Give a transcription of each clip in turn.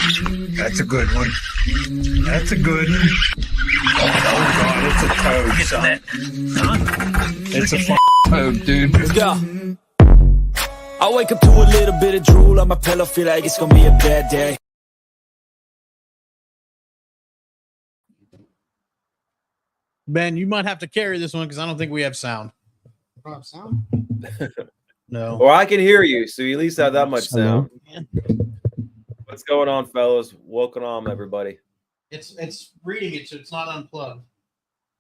That's a good one. That's a good one. Oh God, it's a toad, son. It's a toad, dude. Yeah. I wake up to a little bit of drool on my pillow, feel like it's gonna be a bad day. Ben, you might have to carry this one because I don't think we have sound. Sound? No. Well, I can hear you, so you at least have that much sound. What's going on, fellas? Welcome on, everybody. It's reading it, so it's not unplugged.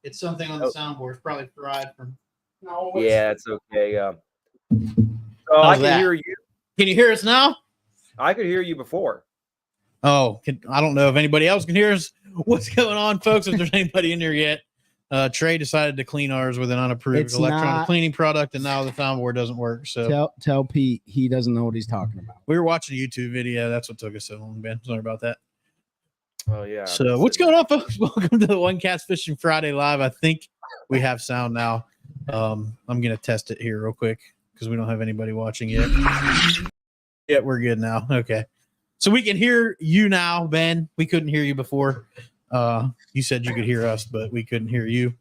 It's something on the soundboard. It's probably fried from. No. Yeah, it's okay. So I can hear you. Can you hear us now? I could hear you before. Oh, I don't know if anybody else can hear us. What's going on, folks? If there's anybody in there yet, Trey decided to clean ours with an unapproved electronic cleaning product, and now the soundboard doesn't work. So tell Pete he doesn't know what he's talking about. we were watching a YouTube video. That's what took us so long, Ben. Sorry about that. Oh yeah. So what's going on, folks? Welcome to the One Cast Fishing Friday Live. I think we have sound now. I'm gonna test it here real quick because we don't have anybody watching yet. Yeah, we're good now. Okay. So we can hear you now, Ben. We couldn't hear you before. You said you could hear us, but we couldn't hear you.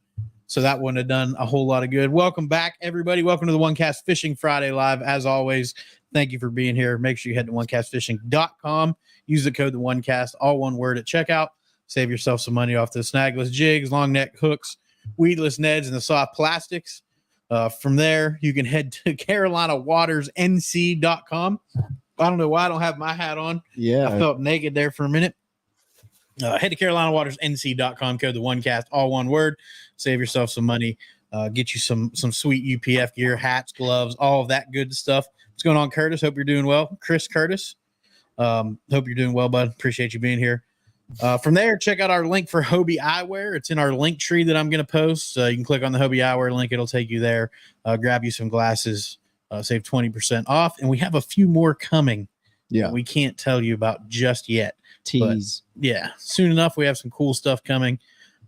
So that wouldn't have done a whole lot of good. Welcome back, everybody. Welcome to the One Cast Fishing Friday Live. As always, thank you for being here. Make sure you head to onecastfishing.com. Use the code TheOneCast, all one word at checkout. Save yourself some money off the snagless jigs, long neck hooks, weedless neds, and the soft plastics. From there, you can head to CarolinaWatersNC.com. I don't know why I don't have my hat on. Yeah. I felt naked there for a minute. Head to CarolinaWatersNC.com, code TheOneCast, all one word. Save yourself some money. Get you some sweet UPF gear, hats, gloves, all of that good stuff. What's going on, Curtis? Hope you're doing well. Chris Curtis. Hope you're doing well, bud. Appreciate you being here. From there, check out our link for Hobie Eyewear. It's in our link tree that I'm going to post. You can click on the Hobie Eyewear link. It'll take you there. Grab you some glasses. Save 20% off. And we have a few more coming. Yeah. We can't tell you about just yet. Tease. But yeah, soon enough, we have some cool stuff coming.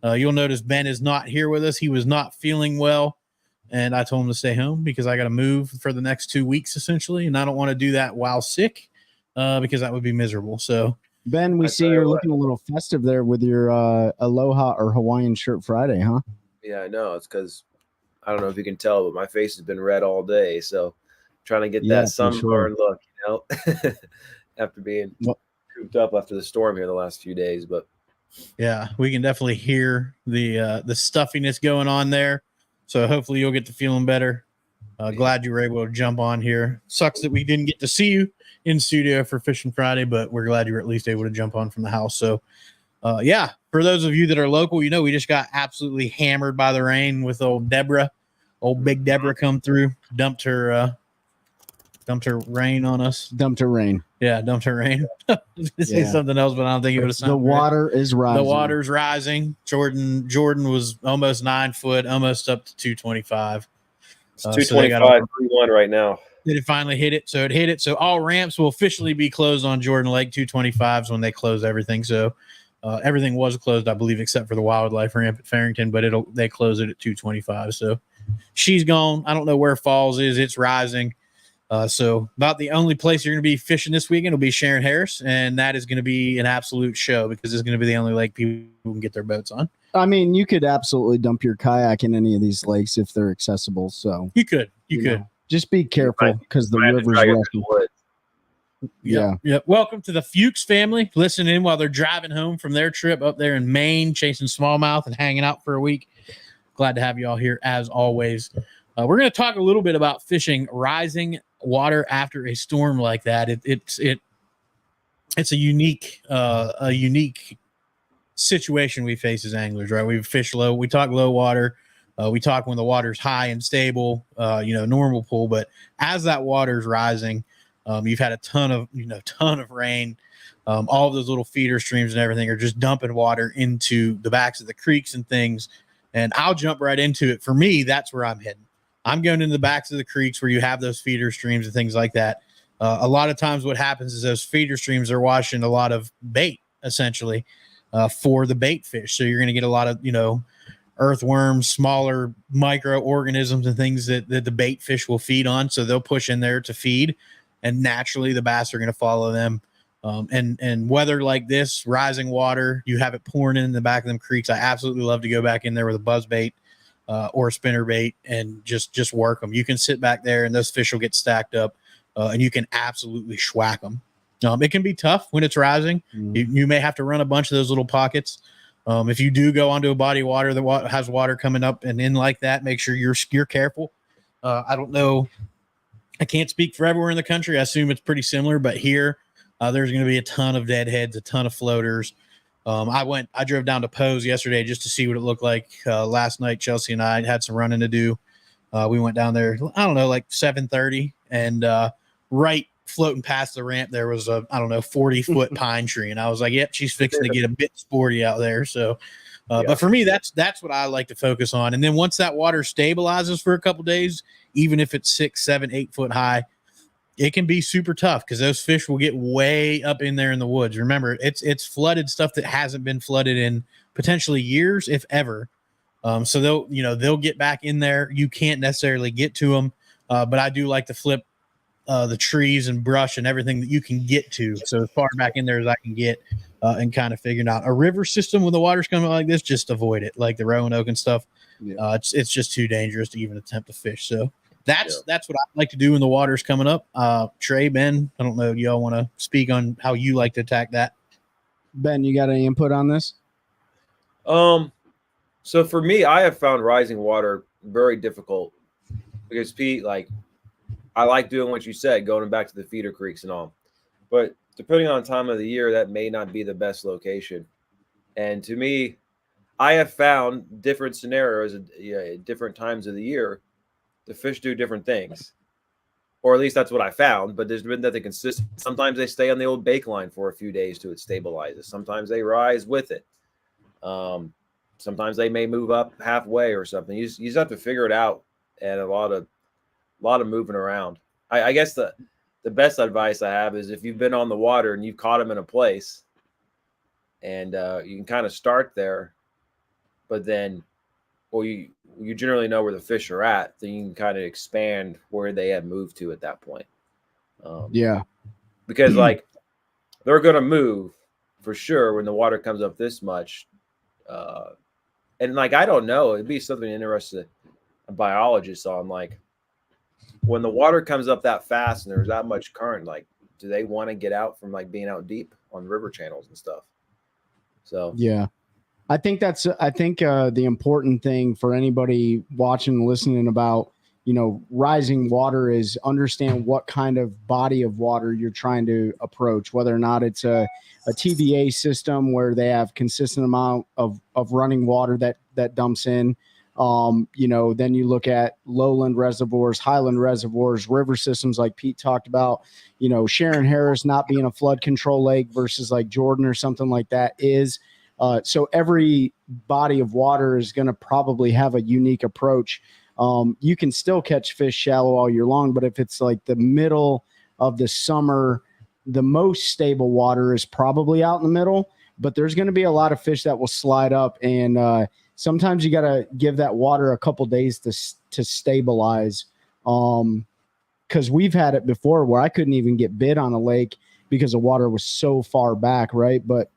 You'll notice Ben is not here with us. He was not feeling well. And I told him to stay home because I got to move for the next 2 weeks, essentially. And I don't want to do that while sick because that would be miserable. So, Ben, we see you're looking a little festive there with your Aloha or Hawaiian shirt Friday, huh? Yeah, I know. It's because I don't know if you can tell, but my face has been red all day. So trying to get that sunburn look, you know, after being cooped up after the storm here the last few days. But yeah, we can definitely hear the stuffiness going on there. So hopefully you'll get to feeling better. Glad you were able to jump on here. Sucks that we didn't get to see you in studio for Fishing Friday, but we're glad you were at least able to jump on from the house. So, yeah, for those of you that are local, you know, we just got absolutely hammered by the rain with old Big Deborah come through, dumped her rain on us. Dumped her rain. Yeah, dumped her rain. I was gonna say something else, but I don't think it would have sounded The water is rising. The water's rising. Jordan was almost 9 foot, almost up to 225. It's 225, 3-1 right now. Did it finally hit it? So it hit it. So all ramps will officially be closed on Jordan Lake. 225s when they close everything. So everything was closed, I believe, except for the wildlife ramp at Farrington, but they close it at 225. So she's gone. I don't know where Falls is. It's rising. So about the only place you're going to be fishing this weekend will be Sharon Harris, and that is going to be an absolute show because it's going to be the only lake people can get their boats on. I mean, you could absolutely dump your kayak in any of these lakes if they're accessible. So you could. Just be careful because the river's rough. Yeah. Welcome to the Fuchs family. Listen in while they're driving home from their trip up there in Maine, chasing smallmouth and hanging out for a week. Glad to have you all here as always. We're going to talk a little bit about fishing rising water after a storm like that. It's a unique situation we face as anglers, right? We fish low. We talk low water. We talk when the water's high and stable, normal pool. But as that water's rising, you've had a ton of rain. All of those little feeder streams and everything are just dumping water into the backs of the creeks and things. And I'll jump right into it. For me, that's where I'm heading. I'm going into the backs of the creeks where you have those feeder streams and things like that. A lot of times what happens is those feeder streams are washing a lot of bait, essentially, for the bait fish. So you're going to get a lot of, earthworms, smaller microorganisms and things that the bait fish will feed on. So they'll push in there to feed, and naturally the bass are going to follow them And weather like this, rising water, you have it pouring in the back of them creeks. I absolutely love to go back in there with a buzz bait or a spinner bait and just work them. You can sit back there and those fish will get stacked up and you can absolutely schwack them. It can be tough when it's rising. You may have to run a bunch of those little pockets. If you do go onto a body of water that has water coming up and in like that, make sure you're careful. I don't know. I can't speak for everywhere in the country. I assume it's pretty similar, but here there's going to be a ton of deadheads, a ton of floaters. I drove down to Pose yesterday just to see what it looked like. Last night, Chelsea and I had some running to do. We went down there, I don't know, like 7:30, and right floating past the ramp, there was a 40-foot pine tree, and I was like, "Yep, she's fixing to get a bit sporty out there." So, but for me, that's what I like to focus on. And then once that water stabilizes for a couple days, even if it's 6, 7, 8 foot high, it can be super tough because those fish will get way up in there in the woods. Remember, it's flooded stuff that hasn't been flooded in potentially years, if ever. So they'll get back in there. You can't necessarily get to them, but I do like to flip the trees and brush and everything that you can get to. So as far back in there as I can get and kind of figuring out a river system when the water's coming like this, just avoid it. Like the Roanoke and stuff. Yeah. It's just too dangerous to even attempt to fish. So that's what I like to do when the water's coming up. Trey, Ben, I don't know. Do y'all want to speak on how you like to attack that? Ben, you got any input on this? So for me, I have found rising water very difficult because Pete, like, I like doing what you said, going back to the feeder creeks and all. But depending on time of the year, that may not be the best location. And to me, I have found different scenarios at different times of the year. The fish do different things. Or at least that's what I found. But there's been nothing consistent. Sometimes they stay on the old bake line for a few days till it stabilizes. Sometimes they rise with it. Sometimes they may move up halfway or something. You just have to figure it out. And a lot of moving around. I guess the best advice I have is if you've been on the water and you've caught them in a place and you can kind of start there, but then, well, you generally know where the fish are at, then you can kind of expand where they have moved to at that point. Because like they're going to move for sure when the water comes up this much. And like, I don't know, it'd be something interesting a biologist on, like, when the water comes up that fast and there's that much current, like, do they want to get out from like being out deep on river channels and stuff? So, yeah, I think the important thing for anybody watching and listening about, rising water is understand what kind of body of water you're trying to approach, whether or not it's a TVA system where they have consistent amount of running water that dumps in. Then you look at lowland reservoirs, highland reservoirs, river systems like Pete talked about, Sharon Harris not being a flood control lake versus like Jordan or something like that is. So every body of water is going to probably have a unique approach. You can still catch fish shallow all year long, but if it's like the middle of the summer, the most stable water is probably out in the middle, but there's going to be a lot of fish that will slide up, and sometimes you got to give that water a couple days to stabilize. Because we've had it before where I couldn't even get bit on a lake because the water was so far back, right? But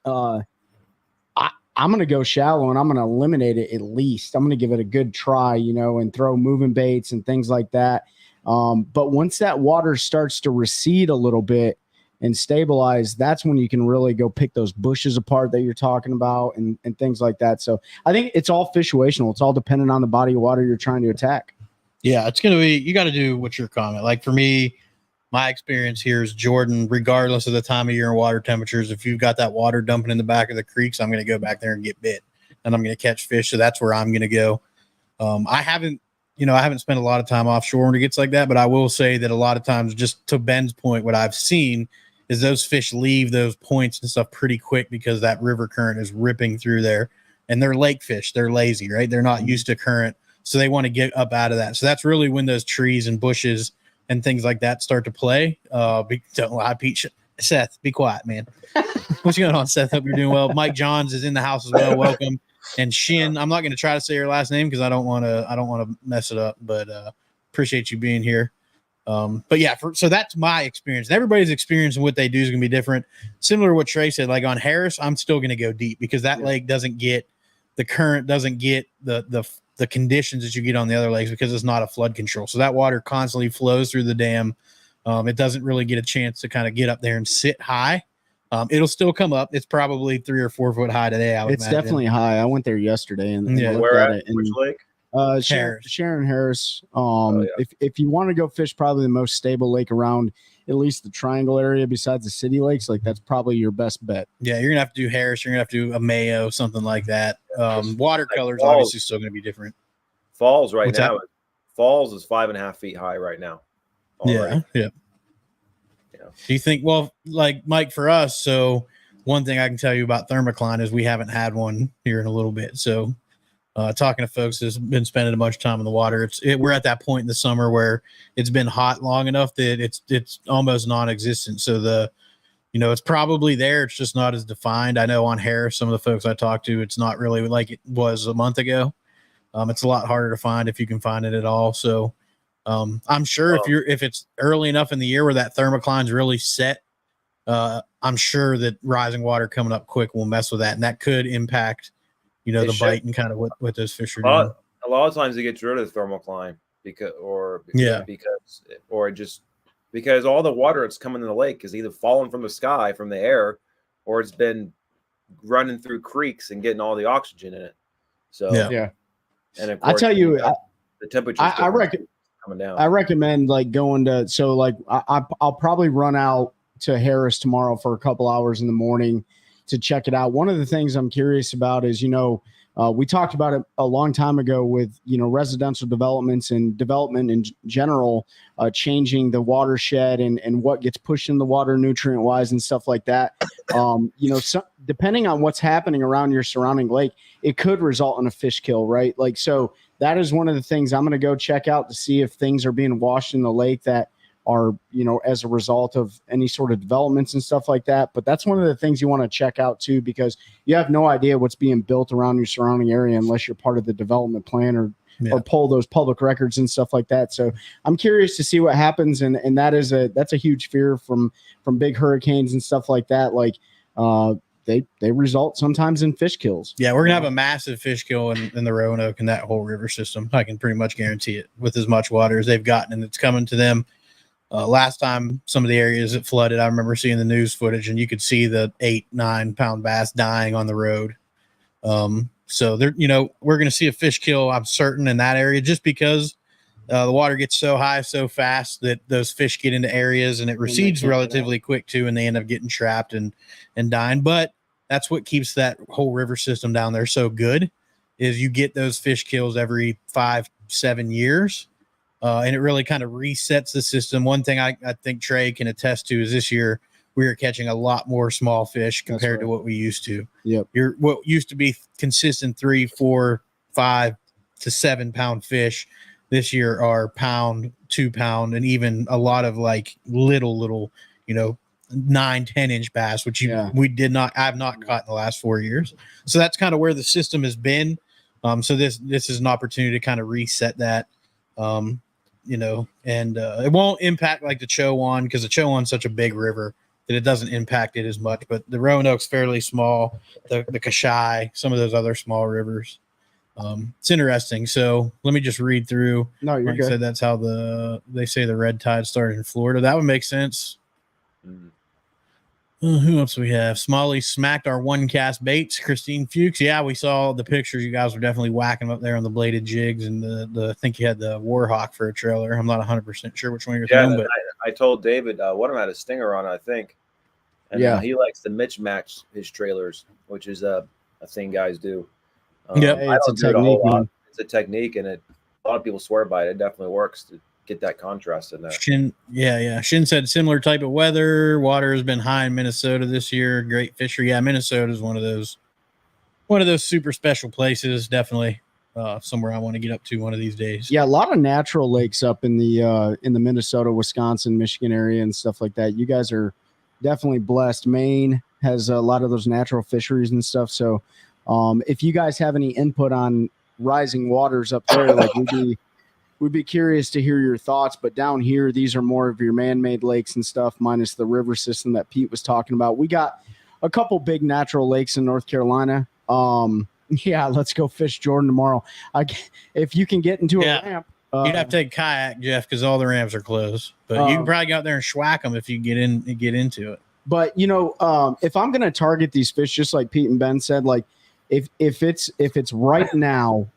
I'm going to go shallow and I'm going to eliminate it at least. I'm going to give it a good try, and throw moving baits and things like that. But once that water starts to recede a little bit and stabilize, that's when you can really go pick those bushes apart that you're talking about and things like that. So I think it's all situational. It's all dependent on the body of water you're trying to attack. Yeah, it's going to be, you got to do what your comment. Like for me, my experience here is Jordan, regardless of the time of year and water temperatures, if you've got that water dumping in the back of the creeks, I'm going to go back there and get bit and I'm going to catch fish. So that's where I'm going to go. I haven't spent a lot of time offshore when it gets like that, but I will say that a lot of times, just to Ben's point, what I've seen is those fish leave those points and stuff pretty quick because that river current is ripping through there, and they're lake fish. They're lazy, right? They're not used to current. So they want to get up out of that. So that's really when those trees and bushes and things like that start to play. Don't lie, Pete. Seth, be quiet, man. What's going on, Seth? Hope you're doing well. Mike Johns is in the house as well. Welcome. And Shin, I'm not going to try to say your last name because I don't want to mess it up, but appreciate you being here. But yeah, so that's my experience. And everybody's experience and what they do is going to be different. Similar to what Trey said, like on Harris, I'm still going to go deep because that lake doesn't get the current, doesn't get the conditions that you get on the other lakes because it's not a flood control. So that water constantly flows through the dam. It doesn't really get a chance to kind of get up there and sit high. It'll still come up. It's probably 3 or 4 foot high today. It's definitely high. I went there yesterday and where at it. Which lake? Sharon Harris. If you want to go fish probably the most stable lake around at least the triangle area besides the city lakes, like that's probably your best bet. Yeah, you're gonna have to do Harris, you're gonna have to do a Mayo, something like that. Watercolors like obviously still gonna be different. Falls right now. Falls is 5.5 feet high right now. Yeah. Do you think, well, like Mike, for us, so one thing I can tell you about thermocline is we haven't had one here in a little bit. So talking to folks who's been spending a bunch of time in the water, we're at that point in the summer where it's been hot long enough that it's almost non-existent. So it's probably there. It's just not as defined. I know on Harris, some of the folks I talked to, it's not really like it was a month ago. It's a lot harder to find if you can find it at all. So I'm sure if it's early enough in the year where that thermocline's really set, I'm sure that rising water coming up quick will mess with that, and that could impact the bite and kind of what those fish are doing. A lot of times it gets rid of the thermocline because all the water that's coming in the lake is either falling from the sky, from the air, or it's been running through creeks and getting all the oxygen in it. So yeah. And of course, I tell you, the temperature coming down. I recommend like going to, so like I'll probably run out to Harris tomorrow for a couple hours in the morning to check it out. One of the things I'm curious about is, we talked about it a long time ago with, residential developments and development in general, changing the watershed and what gets pushed in the water nutrient wise and stuff like that. Depending on what's happening around your surrounding lake, it could result in a fish kill, right? Like, so that is one of the things I'm going to go check out to see if things are being washed in the lake that are, as a result of any sort of developments and stuff like that. But that's one of the things you want to check out too, because you have no idea what's being built around your surrounding area unless you're part of the development plan or pull those public records and stuff like that. So I'm curious to see what happens. And that's a huge fear from big hurricanes and stuff like that. Like, they result sometimes in fish kills. Yeah, we're gonna have a massive fish kill in the Roanoke and that whole river system. I can pretty much guarantee it with as much water as they've gotten, and it's coming to them. Last time some of the areas that flooded, I remember seeing the news footage, and you could see the 8-9 pound bass dying on the road. So we're going to see a fish kill, I'm certain, in that area, just because the water gets so high so fast that those fish get into areas and it recedes relatively quick too, and they end up getting trapped and dying. But that's what keeps that whole river system down there so good, is you get those fish kills every 5-7 years. And it really kind of resets the system. One thing I think Trey can attest to is this year we are catching a lot more small fish compared to what we used to. Yep. What used to be consistent 3, 4, 5 to 7 pound fish this year are pound, 2 pound, and even a lot of like little 9-10 inch bass, which I've not caught in the last 4 years. So that's kind of where the system has been. So this is an opportunity to kind of reset that. And it won't impact like the Chowan, because the Chowan's such a big river that it doesn't impact it as much. But the Roanoke's fairly small, the Kashai, some of those other small rivers. It's interesting. So let me just read through. No, you're good. Said that's how they say the red tide started in Florida. That would make sense. Who else we have? Smalley smacked our one cast baits. Christine Fuchs. Yeah, we saw the pictures. You guys were definitely whacking them up there on the bladed jigs, and I think you had the Warhawk for a trailer. I'm not 100% sure which one you're throwing, but I told David one of them had a stinger on it, I think. And he likes to match his trailers, which is a thing guys do. It's a technique. It's a technique, and a lot of people swear by it. It definitely works to get that contrast in there. Shin said similar type of weather. Water has been high in Minnesota this year. Great fishery. Yeah, Minnesota is one of those super special places. Definitely somewhere I want to get up to one of these days. Yeah, a lot of natural lakes up in the Minnesota, Wisconsin, Michigan area and stuff like that. You guys are definitely blessed. Maine has a lot of those natural fisheries and stuff. So if you guys have any input on rising waters up there, like we'd be curious to hear your thoughts. But down here, these are more of your man-made lakes and stuff, minus the river system that Pete was talking about. We got a couple big natural lakes in North Carolina. Yeah, let's go fish Jordan tomorrow. If you can get into a ramp. You'd have to take a kayak, Jeff, because all the ramps are closed. But you can probably go out there and schwack them if you get into it. But if I'm going to target these fish, just like Pete and Ben said, like if it's right now,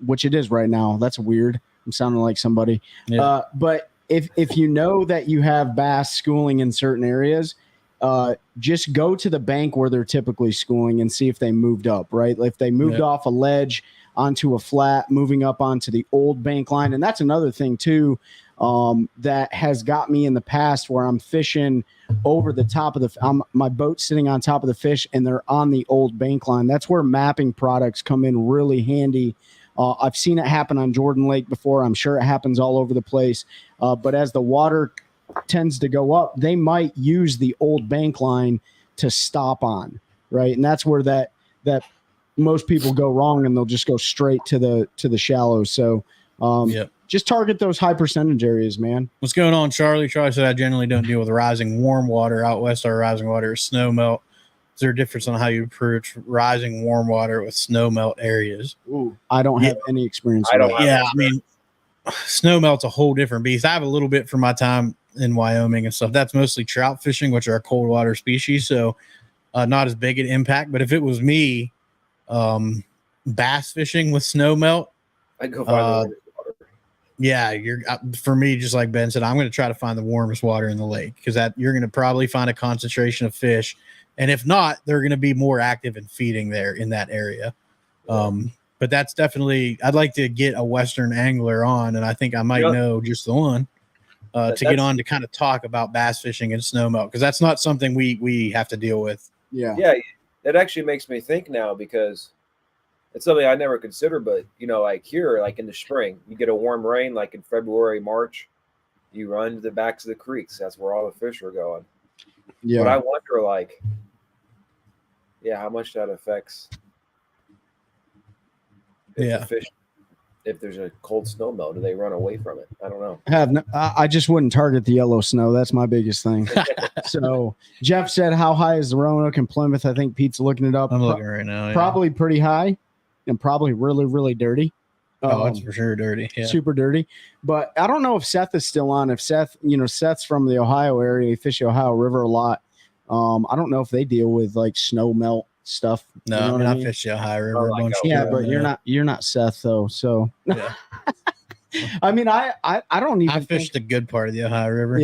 which it is right now, that's weird. I'm sounding like somebody. Yeah. But if you know that you have bass schooling in certain areas, just go to the bank where they're typically schooling and see if they moved up, right? If they moved off a ledge onto a flat, moving up onto the old bank line. And that's another thing too, that has got me in the past where I'm fishing over the top of my boat's sitting on top of the fish and they're on the old bank line. That's where mapping products come in really handy. I've seen it happen on Jordan Lake before. I'm sure it happens all over the place. But as the water tends to go up, they might use the old bank line to stop on, right? And that's where that most people go wrong, and they'll just go straight to the shallows. So just target those high percentage areas, man. What's going on, Charlie? Charlie said I generally don't deal with rising warm water. Out west, our rising water is snow melt. Is there a difference on how you approach rising warm water with snow melt areas? Ooh, I don't have any experience. I mean, snow melt's a whole different beast. I have a little bit from my time in Wyoming and stuff. That's mostly trout fishing, which are a cold water species. So not as big an impact. But if it was me, bass fishing with snow melt, I'd go find the warmest water. Yeah, for me, just like Ben said, I'm going to try to find the warmest water in the lake, because you're going to probably find a concentration of fish. And if not, they're going to be more active in feeding there in that area. But that's definitely, I'd like to get a Western angler on, and I think I might know just the one to get on to kind of talk about bass fishing and snowmelt, because that's not something we have to deal with. Yeah. That actually makes me think now, because it's something I never considered. But like here, like in the spring, you get a warm rain, like in February, March, you run to the backs of the creeks. That's where all the fish are going. Yeah. But I wonder, like, how much that affects. The fish, if there's a cold snow melt, do they run away from it? I don't know. I just wouldn't target the yellow snow. That's my biggest thing. So Jeff said, how high is the Roanoke in Plymouth? I think Pete's looking it up. I'm looking right now. Probably pretty high, and probably really, really dirty. It's for sure dirty. Yeah. Super dirty. But I don't know if Seth is still on. If Seth's from the Ohio area, he fish the Ohio River a lot. I don't know if they deal with like snow melt stuff. No, I mean, I fish the Ohio River a bunch. But you're not Seth though. So I mean, I don't even. I fish the good part of the Ohio River.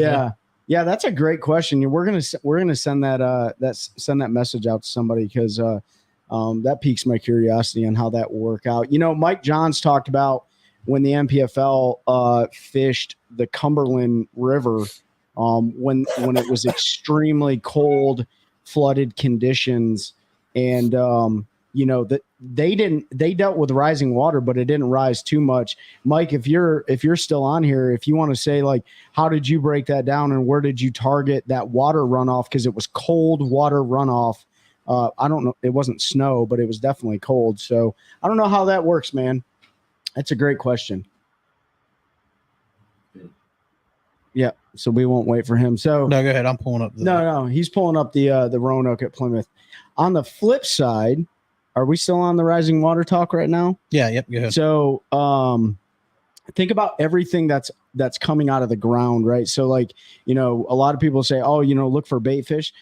Yeah, that's a great question. We're gonna send that message out to somebody, because that piques my curiosity on how that will work out. Mike Johns talked about when the NPFL fished the Cumberland River when it was extremely cold, flooded conditions, and that they dealt with rising water, but it didn't rise too much. Mike, if you're still on here, if you want to say, like, how did you break that down and where did you target that water runoff? Because it was cold water runoff. I don't know. It wasn't snow, but it was definitely cold. So I don't know how that works, man. That's a great question. Yeah. So we won't wait for him. So no, go ahead. I'm pulling up. No, he's pulling up the Roanoke at Plymouth. On the flip side, are we still on the rising water talk right now? Yeah. Yep. Go ahead. So, think about everything that's coming out of the ground, right? So, like, a lot of people say, oh, look for bait fish.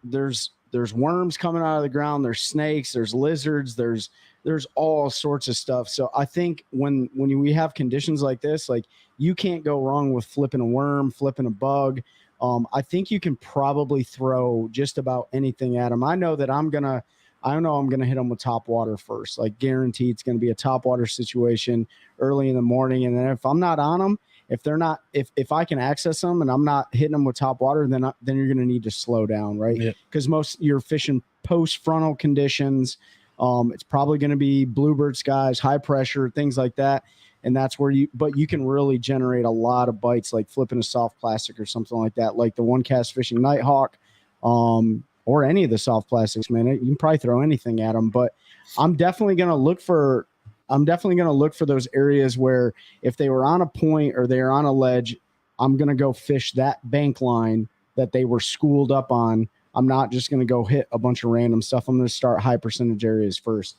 There's worms coming out of the ground. There's snakes. There's lizards. There's all sorts of stuff. So I think when we have conditions like this, like, you can't go wrong with flipping a worm, flipping a bug. I think you can probably throw just about anything at them. I know I'm gonna hit them with top water first. Like, guaranteed, it's gonna be a top water situation early in the morning. And then if I'm not on them, if I can access them and I'm not hitting them with top water, then you're gonna need to slow down, right? Because you're fishing post frontal conditions. It's probably going to be bluebird skies, high pressure, things like that. And that's where you can really generate a lot of bites, like flipping a soft plastic or something like that, like the One Cast Fishing Nighthawk, or any of the soft plastics, man. You can probably throw anything at them, but I'm definitely going to look for I'm definitely going to look for those areas where if they were on a point or they're on a ledge, I'm going to go fish that bank line that they were schooled up on. I'm not just going to go hit a bunch of random stuff. I'm going to start high percentage areas first.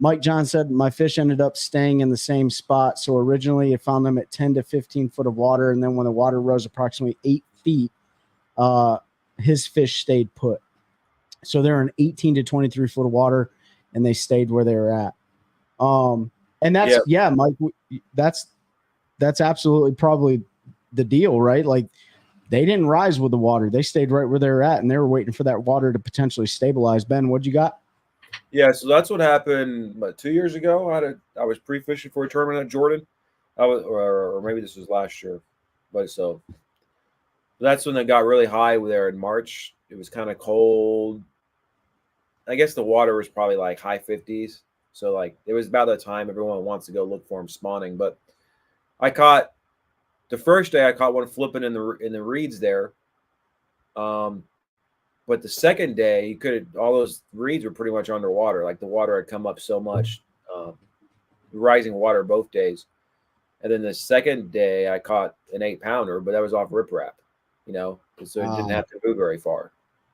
Mike John said my fish ended up staying in the same spot. So originally I found them at 10 to 15 foot of water. And then when the water rose approximately 8 feet, his fish stayed put. So they're in 18 to 23 foot of water and they stayed where they were at. And that's, Mike, that's absolutely probably the deal, right? Like they didn't rise with the water. They stayed right where they were at and they were waiting for that water to potentially stabilize. Ben, what'd you got? Yeah, so that's what happened 2 years ago. I was pre-fishing for a tournament at Jordan. Or maybe this was last year. But so that's when it got really high there in March. It was kind of cold. I guess the water was probably like high 50s. So like it was about the time everyone wants to go look for them spawning. But I caught the first day I caught one flipping in the reeds there. But the second day, all those reeds were pretty much underwater. Like the water had come up so much, rising water both days. And then the second day, I caught an 8-pounder, but that was off riprap, so it didn't have to move very far.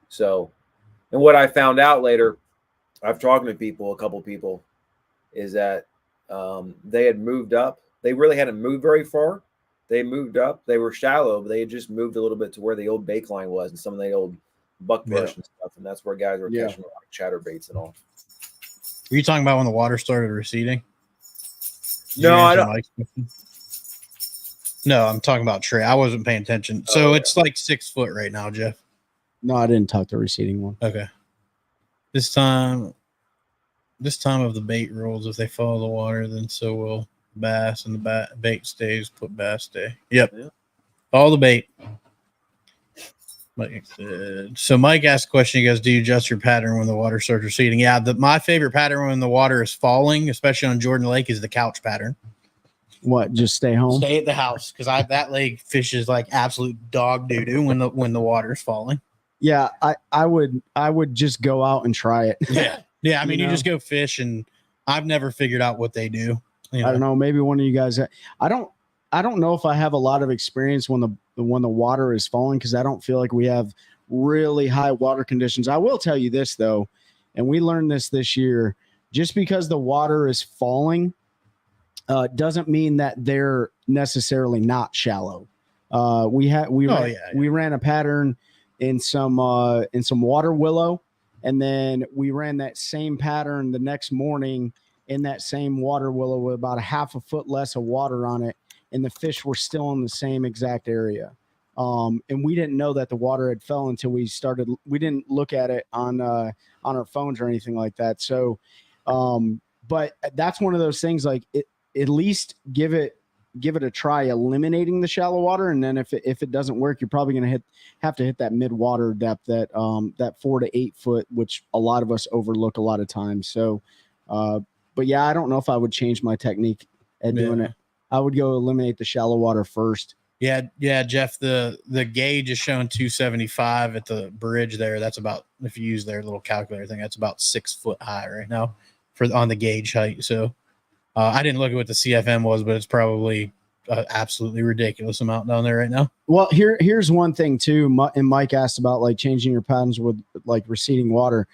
So, and what I found out later, I've talked to a couple people, is that they had moved up. They really hadn't moved very far. They moved up. They were shallow, but they had just moved a little bit to where the old bake line was and some of the old buckbush and stuff, and that's where guys were catching a lot of chatterbaits and all. Are you talking about when the water started receding? No, I don't. No, I'm talking about Trey. I wasn't paying attention. So it's like 6 foot right now, Jeff. No, I didn't talk the receding one. Okay. This time of the bait rules, if they follow the water, then so will bass, and the bait stays, put bass stay. Yep. Yeah. Follow the bait. So Mike asked a question. He goes, do you adjust your pattern when the water starts receding? Yeah, my favorite pattern when the water is falling, especially on Jordan Lake, is the couch pattern. What? Just stay home? Stay at the house, because that lake fishes like absolute dog doo-doo when the water's falling. Yeah, I would just go out and try it. Yeah. I mean, you just go fish, and I've never figured out what they do. I don't know. Maybe one of you guys. I don't know if I have a lot of experience when the water is falling, because I don't feel like we have really high water conditions. I will tell you this though, and we learned this year, just because the water is falling doesn't mean that they're necessarily not shallow. We ran a pattern in some water willow, and then we ran that same pattern the next morning in that same water willow with about a half a foot less of water on it, and the fish were still in the same exact area. And we didn't know that the water had fell until we didn't look at it on our phones or anything like that. So, but that's one of those things, like at least give it a try eliminating the shallow water. And then if it doesn't work, you're probably going to have to hit that mid water depth, that 4 to 8 foot, which a lot of us overlook a lot of times. So, but yeah, I don't know if I would change my technique at doing it. I would go eliminate the shallow water first. Yeah, Jeff, the gauge is showing 275 at the bridge there. That's about, if you use their little calculator thing, that's about 6 foot high right now on the gauge height. So I didn't look at what the CFM was, but it's probably an absolutely ridiculous amount down there right now. Well, here's one thing too. And Mike asked about like changing your patterns with like receding water.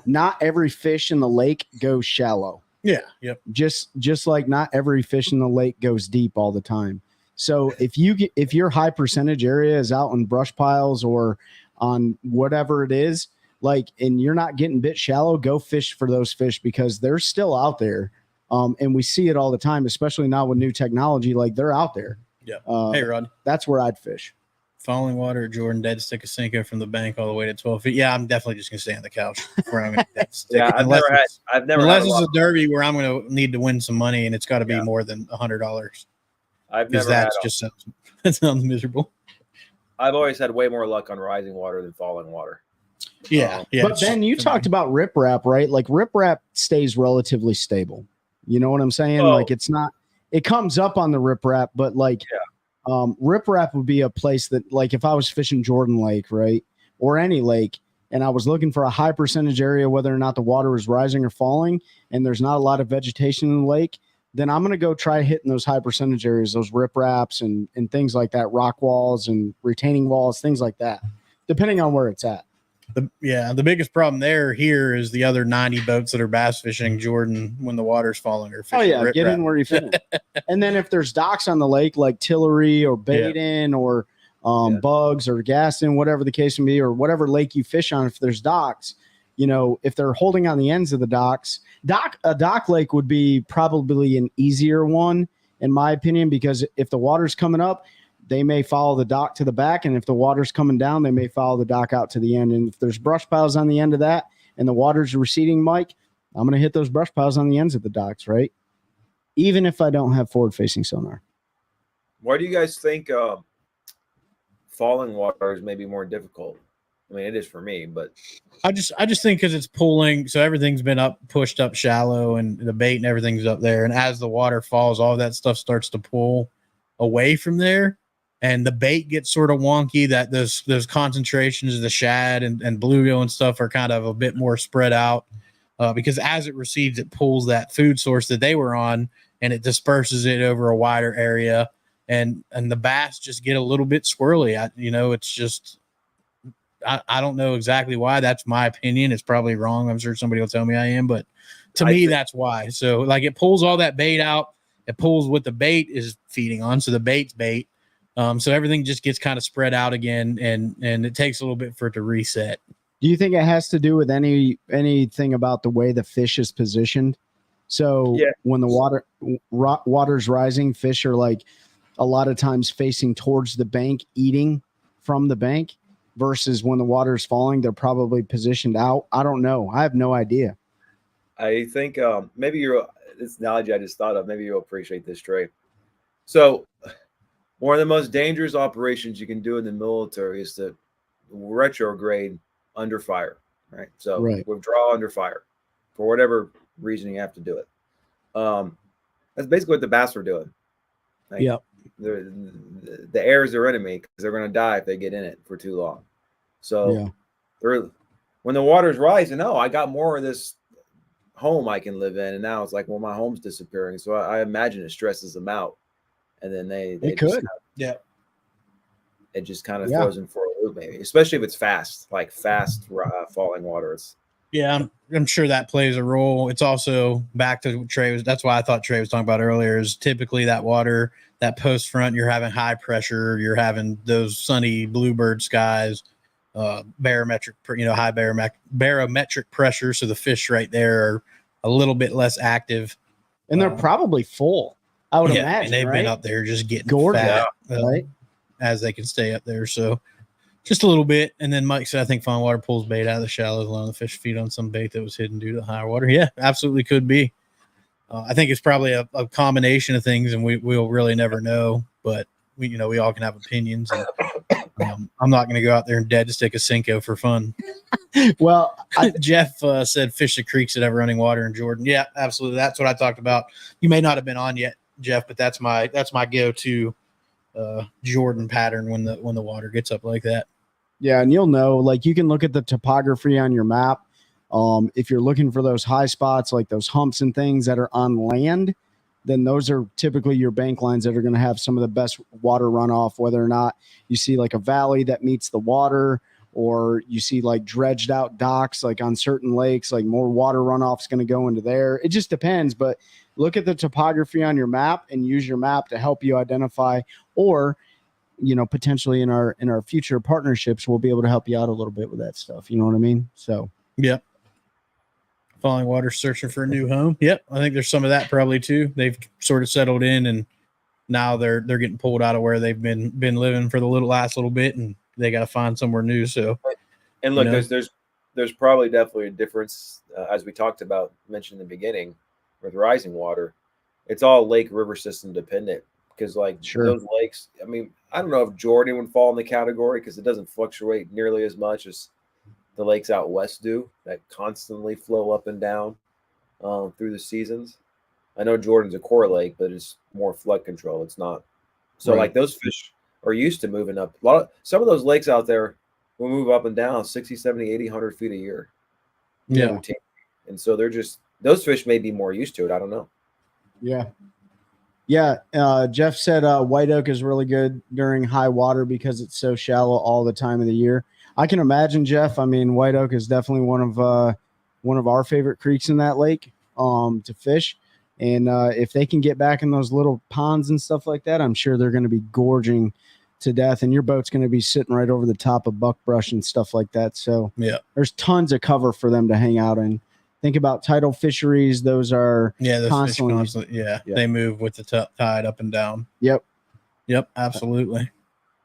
Not every fish in the lake goes shallow. Yeah. Yep. Just like not every fish in the lake goes deep all the time. So if your high percentage area is out in brush piles or on whatever it is, like, and you're not getting bit shallow, go fish for those fish, because they're still out there. And we see it all the time, especially now with new technology, like they're out there. Yeah. Hey, Rod. That's where I'd fish. Falling water, Jordan, dead stick of Senko from the bank all the way to 12 feet. Yeah, I'm definitely just going to stay on the couch where I'm going to dead stick. Yeah, unless it's a derby where I'm going to need to win some money, and it's got to be more than $100. That sounds miserable. I've always had way more luck on rising water than falling water. Yeah. But Ben, you talked about riprap, right? Like riprap stays relatively stable. You know what I'm saying? Like it comes up on the riprap, but like riprap would be a place that, like, if I was fishing Jordan Lake, right, or any lake, and I was looking for a high percentage area, whether or not the water was rising or falling, and there's not a lot of vegetation in the lake, then I'm going to go try hitting those high percentage areas, those ripraps and things like that, rock walls and retaining walls, things like that, depending on where it's at. The biggest problem here is the other 90 boats that are bass fishing Jordan when the water's falling or fishing. Oh yeah, get in where you fit in. And then if there's docks on the lake like Tillery or Baden or Bugs or Gaston, whatever the case may be, or whatever lake you fish on, if there's docks, if they're holding on the ends of the docks, a dock lake would be probably an easier one in my opinion, because if the water's coming up, they may follow the dock to the back, and if the water's coming down, they may follow the dock out to the end. And if there's brush piles on the end of that and the water's receding, Mike, I'm going to hit those brush piles on the ends of the docks, right? Even if I don't have forward-facing sonar. Why do you guys think falling water is maybe more difficult? I mean, it is for me, but I just think because it's pulling, so everything's been pushed up shallow, and the bait and everything's up there. And as the water falls, all that stuff starts to pull away from there. And the bait gets sort of wonky, that those concentrations of the shad and bluegill and stuff are kind of a bit more spread out because as it recedes, it pulls that food source that they were on and it disperses it over a wider area. And the bass just get a little bit squirrely. It's just, I don't know exactly why. That's my opinion. It's probably wrong. I'm sure somebody will tell me I am, but to me, that's why. So like it pulls all that bait out. It pulls what the bait is feeding on. So the bait's bait. So everything just gets kind of spread out again, and it takes a little bit for it to reset. Do you think it has to do with anything about the way the fish is positioned? So when the water's rising, fish are like a lot of times facing towards the bank, eating from the bank, versus when the water's falling, they're probably positioned out. I don't know. I have no idea. I think maybe this analogy I just thought of, maybe you'll appreciate this, Trey. So one of the most dangerous operations you can do in the military is to retrograde under fire, right? So withdraw under fire for whatever reason you have to do it. That's basically what the bass are doing. Like, the air is their enemy because they're going to die if they get in it for too long. So when the water's rising, I got more of this home I can live in, and now it's like, well, my home's disappearing. So I imagine it stresses them out. And then they could. It just kind of throws them for a loop, maybe, especially if it's fast falling water. I'm sure that plays a role. It's also back to what Trey was. That's why I thought Trey was talking about earlier. Is typically that water, that post front, you're having high pressure, you're having those sunny bluebird skies, barometric, high barometric pressure. So the fish right there are a little bit less active, and they're probably full. I would imagine. And they've been up there just getting fat, right? As they can stay up there. So just a little bit. And then Mike said, I think falling water pulls bait out of the shallows, allowing the fish feed on some bait that was hidden due to the higher water. Yeah, absolutely could be. I think it's probably a combination of things, and we'll really never know. But we all can have opinions. And, I'm not going to go out there and dead to stick a Cinco for fun. Well, Jeff said fish the creeks that have running water in Jordan. Yeah, absolutely. That's what I talked about. You may not have been on yet, Jeff, but that's my go-to Jordan pattern when the water gets up like that. Yeah, and you'll know, like, you can look at the topography on your map. If you're looking for those high spots, like those humps and things that are on land, then those are typically your bank lines that are going to have some of the best water runoff, whether or not you see like a valley that meets the water, or you see like dredged out docks, like on certain lakes, like more water runoff is going to go into there. It just depends, but look at the topography on your map and use your map to help you identify, or, potentially in our future partnerships, we'll be able to help you out a little bit with that stuff. You know what I mean? So, yep. Falling water searching for a new home. Yep. I think there's some of that probably too. They've sort of settled in, and now they're getting pulled out of where they've been living for the last little bit, and they got to find somewhere new. So, and look, there's probably definitely a difference as we talked about, mentioned in the beginning with rising water. It's all lake river system dependent, because those lakes, I mean, I don't know if Jordan would fall in the category because it doesn't fluctuate nearly as much as the lakes out west do, that constantly flow up and down through the seasons. I know Jordan's a core lake, but it's more flood control. It's not. So like those fish are used to moving up. Some of those lakes out there will move up and down 60, 70, 80, 100 feet a year. Yeah. And so they're just, those fish may be more used to it. I don't know. Yeah. Yeah. Jeff said white oak is really good during high water because it's so shallow all the time of the year. I can imagine, Jeff. I mean, white oak is definitely one of our favorite creeks in that lake to fish. And if they can get back in those little ponds and stuff like that, I'm sure they're going to be gorging to death. And your boat's going to be sitting right over the top of buckbrush and stuff like that. So yeah, there's tons of cover for them to hang out in. Think about tidal fisheries. Those are those constantly, fish they move with the tide up and down. Yep, absolutely.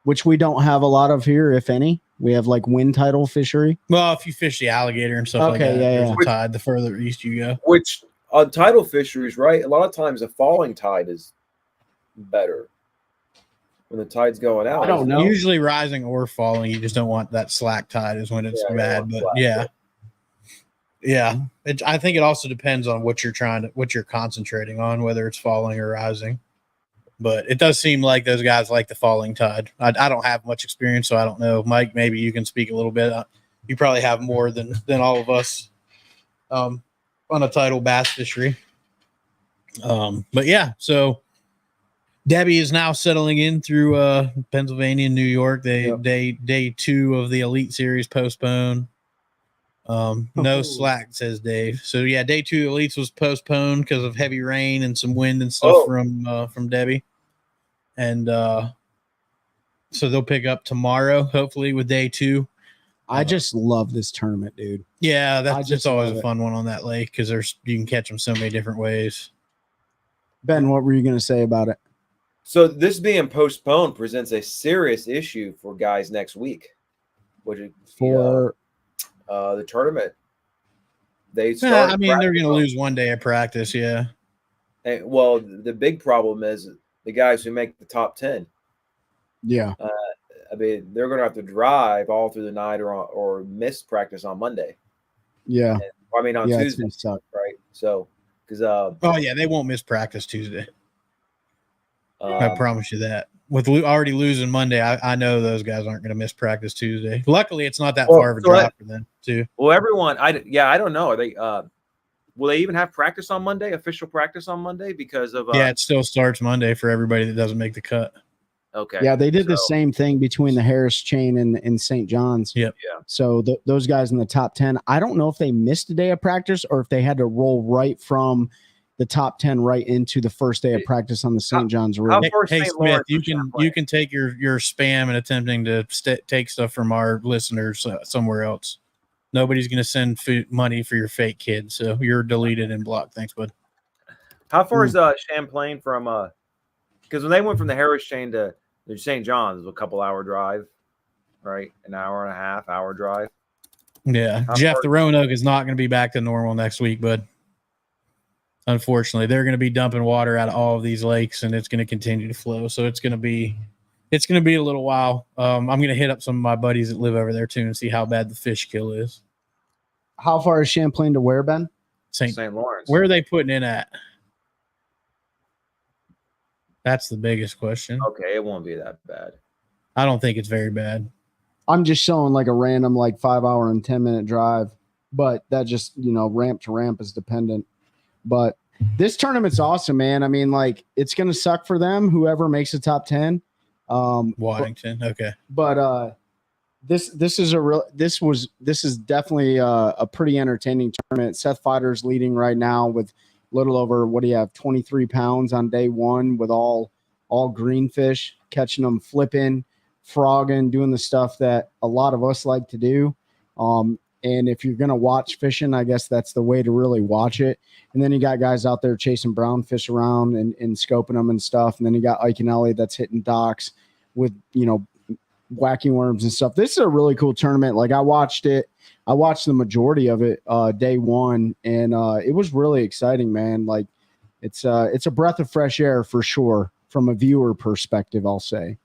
Which we don't have a lot of here, if any. We have like wind tidal fishery. Well, if you fish the alligator and stuff like that, there's a tide the further east you go. Which on tidal fisheries, right? A lot of times a falling tide is better when the tide's going out. I don't know. Usually rising or falling, you just don't want that slack tide is when it's bad. But I think it also depends on what you're concentrating on, whether it's falling or rising. But it does seem like those guys like the falling tide. I don't have much experience, so I don't know. Mike, maybe you can speak a little bit. You probably have more than all of us on a tidal bass fishery. But yeah, so Debbie is now settling in through Pennsylvania and New York. Day 2 of the Elite Series postponed. No slack, says Dave. So yeah, day 2 Elites was postponed because of heavy rain and some wind and stuff from Debbie. And so they'll pick up tomorrow, hopefully, with day 2. I just love this tournament, dude. Yeah, that's just always a fun one on that lake because you can catch them so many different ways. Ben, what were you going to say about it? So this being postponed presents a serious issue for guys next week. The tournament. They start. they're going to lose one day of practice. Yeah. And, well, the big problem is the guys who make the top 10. Yeah. They're going to have to drive all through the night or miss practice on Monday. Yeah. On Tuesday, right? So, because they won't miss practice Tuesday. I promise you that. With already losing Monday, I know those guys aren't going to miss practice Tuesday. Luckily, it's not that far of a drive for them, too. Well, everyone, I don't know. Are they? Will they even have practice on Monday? Official practice on Monday because of? It still starts Monday for everybody that doesn't make the cut. Okay. Yeah, they did the same thing between the Harris chain and St. John's. Yep. Yeah. So those guys in the top 10, I don't know if they missed a day of practice or if they had to roll right from the top 10 right into the first day of practice on the St. John's River. Hey Smith, you can take your spam and attempting to take stuff from our listeners somewhere else. Nobody's going to send money for your fake kid, so you're deleted and blocked. Thanks, bud. How far is Champlain from? Because when they went from the Harris chain to the St. John's, it was a couple hour drive, right? An hour and a half hour drive. Yeah, Jeff, the Roanoke is not going to be back to normal next week, bud. Unfortunately, they're going to be dumping water out of all of these lakes, and it's going to continue to flow. So it's going to be a little while. I'm going to hit up some of my buddies that live over there too and see how bad the fish kill is. How far is Champlain to where, Ben? St. Lawrence. Where are they putting in at? That's the biggest question. Okay, it won't be that bad. I don't think it's very bad. I'm just showing like a random 5 hour and 10-minute drive, but that just ramp to ramp is dependent. But this tournament's awesome, man. I mean, it's going to suck for them, whoever makes the top 10. Waddington. Okay. But this is definitely a pretty entertaining tournament. Seth Feider's leading right now with little over, 23 pounds on day 1 with all greenfish, catching them, flipping, frogging, doing the stuff that a lot of us like to do. And if you're going to watch fishing, I guess that's the way to really watch it. And then you got guys out there chasing brownfish around and scoping them and stuff. And then you got Ike and Ellie that's hitting docks with, wacky worms and stuff. This is a really cool tournament. I watched the majority of it day 1, and it was really exciting, man. It's a breath of fresh air for sure from a viewer perspective, I'll say.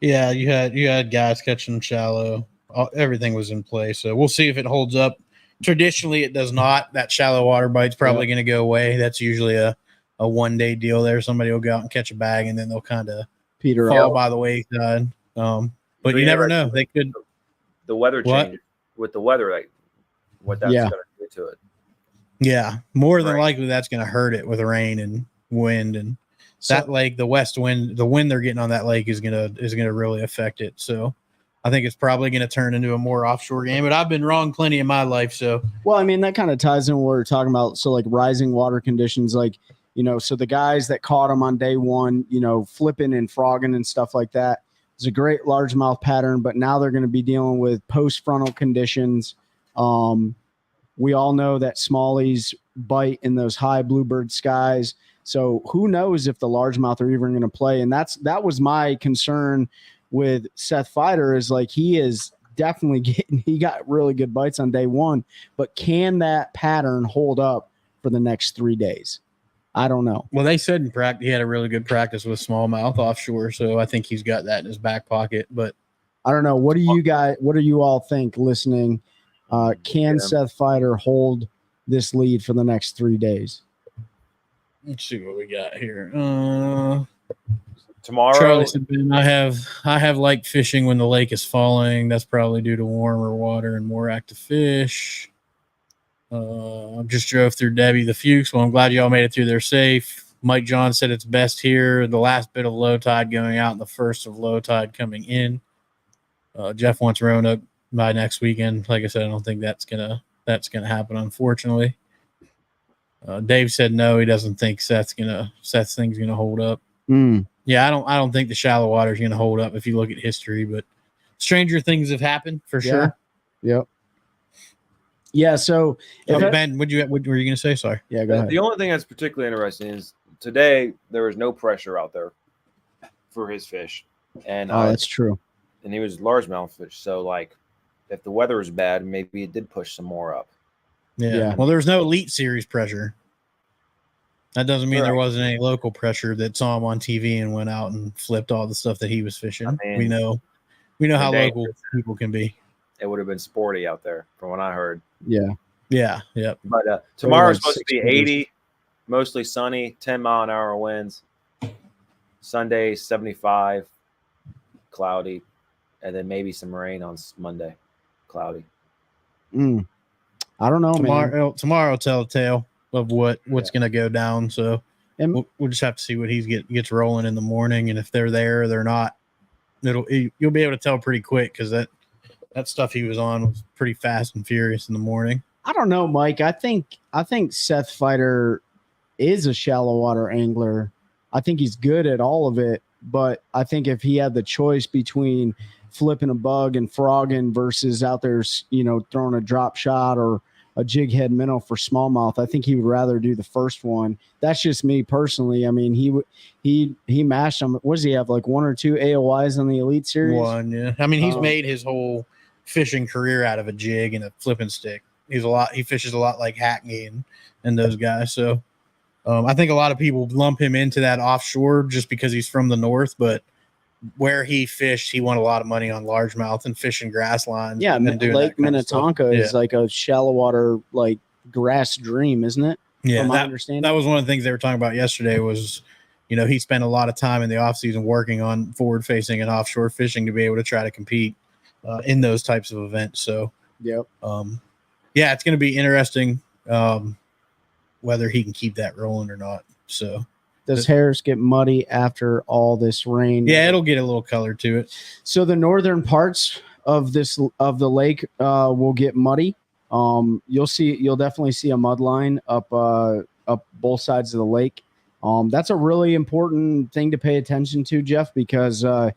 Yeah, you had guys catching shallow. Everything was in play, so we'll see if it holds up. Traditionally, it does not. That shallow water bite's probably going to go away. That's usually a 1-day deal there. Somebody will go out and catch a bag, and then they'll kind of fall by the wayside. But you never know. They could. The weather change with the weather, like what that's going to do to it. Yeah, more than likely that's going to hurt it with rain and wind, and that lake, the west wind, the wind they're getting on that lake is gonna really affect it. So I think it's probably going to turn into a more offshore game. But I've been wrong plenty in my life. So well, I mean that kind of ties in what we're talking about. So like rising water conditions, like so the guys that caught them on day one, flipping and frogging and stuff like that. It's a great largemouth pattern, but now they're going to be dealing with post-frontal conditions. We all know that smallies bite in those high bluebird skies. So who knows if the largemouth are even going to play? And that was my concern with Seth Feider is like he is definitely he got really good bites on day one, but can that pattern hold up for the next 3 days? I don't know. Well, they said in practice he had a really good practice with smallmouth offshore, so I think he's got that in his back pocket. But I don't know. What do you all think listening? Can Seth Feider hold this lead for the next 3 days? Let's see what we got here. Tomorrow, Charlie said, I have liked fishing when the lake is falling. That's probably due to warmer water and more active fish. Just drove through Debbie the Fuchs. Well, I'm glad y'all made it through there safe. Mike John said it's best here. The last bit of low tide going out and the first of low tide coming in. Jeff wants Roanoke by next weekend. Like I said, I don't think that's gonna happen, unfortunately. Dave said no, he doesn't think Seth's thing's gonna hold up. Yeah, I don't think the shallow water is gonna hold up if you look at history, but stranger things have happened for sure. Yep. Yeah, so Ben, what were you gonna say? Sorry. Yeah, go ahead. The only thing that's particularly interesting is today there was no pressure out there for his fish. And that's true. And he was largemouth fish. So like if the weather was bad, maybe it did push some more up. Yeah. Well, there was no Elite Series pressure. That doesn't mean there wasn't any local pressure that saw him on TV and went out and flipped all the stuff that he was fishing. I mean, we know how local people can be. It would have been sporty out there from what I heard. Yeah. But tomorrow's supposed to be 80, mostly sunny, 10-mile-an-hour winds. Sunday, 75, cloudy, and then maybe some rain on Monday, cloudy. I don't know, man. Tomorrow will tell the tale of what's going to go down. So we'll just have to see what he gets rolling in the morning, and if they're there or they're not. You'll be able to tell pretty quick because that stuff he was on was pretty fast and furious in the morning. I don't know, Mike. I think Seth Feider is a shallow water angler. I think he's good at all of it, but I think if he had the choice between flipping a bug and frogging versus out there, throwing a drop shot or a jig head minnow for smallmouth, I think he would rather do the first one. That's just me personally. I mean, he mashed them. What does he have? Like 1 or 2 AOYs on the Elite Series? One, yeah. I mean, he's made his whole fishing career out of a jig and a flipping stick. He fishes a lot like Hackney and those guys. So I think a lot of people lump him into that offshore just because he's from the north, but where he fished, he won a lot of money on largemouth and fishing grass lines. Yeah, Lake Minnetonka is like a shallow water, like grass dream, isn't it? Yeah, that was one of the things they were talking about yesterday was, he spent a lot of time in the off season working on forward facing and offshore fishing to be able to try to compete in those types of events. So, it's going to be interesting whether he can keep that rolling or not. So, does Harris get muddy after all this rain? Yeah, it'll get a little color to it. So the northern parts of the lake will get muddy. You'll definitely see a mud line up both sides of the lake. That's a really important thing to pay attention to, Jeff, because the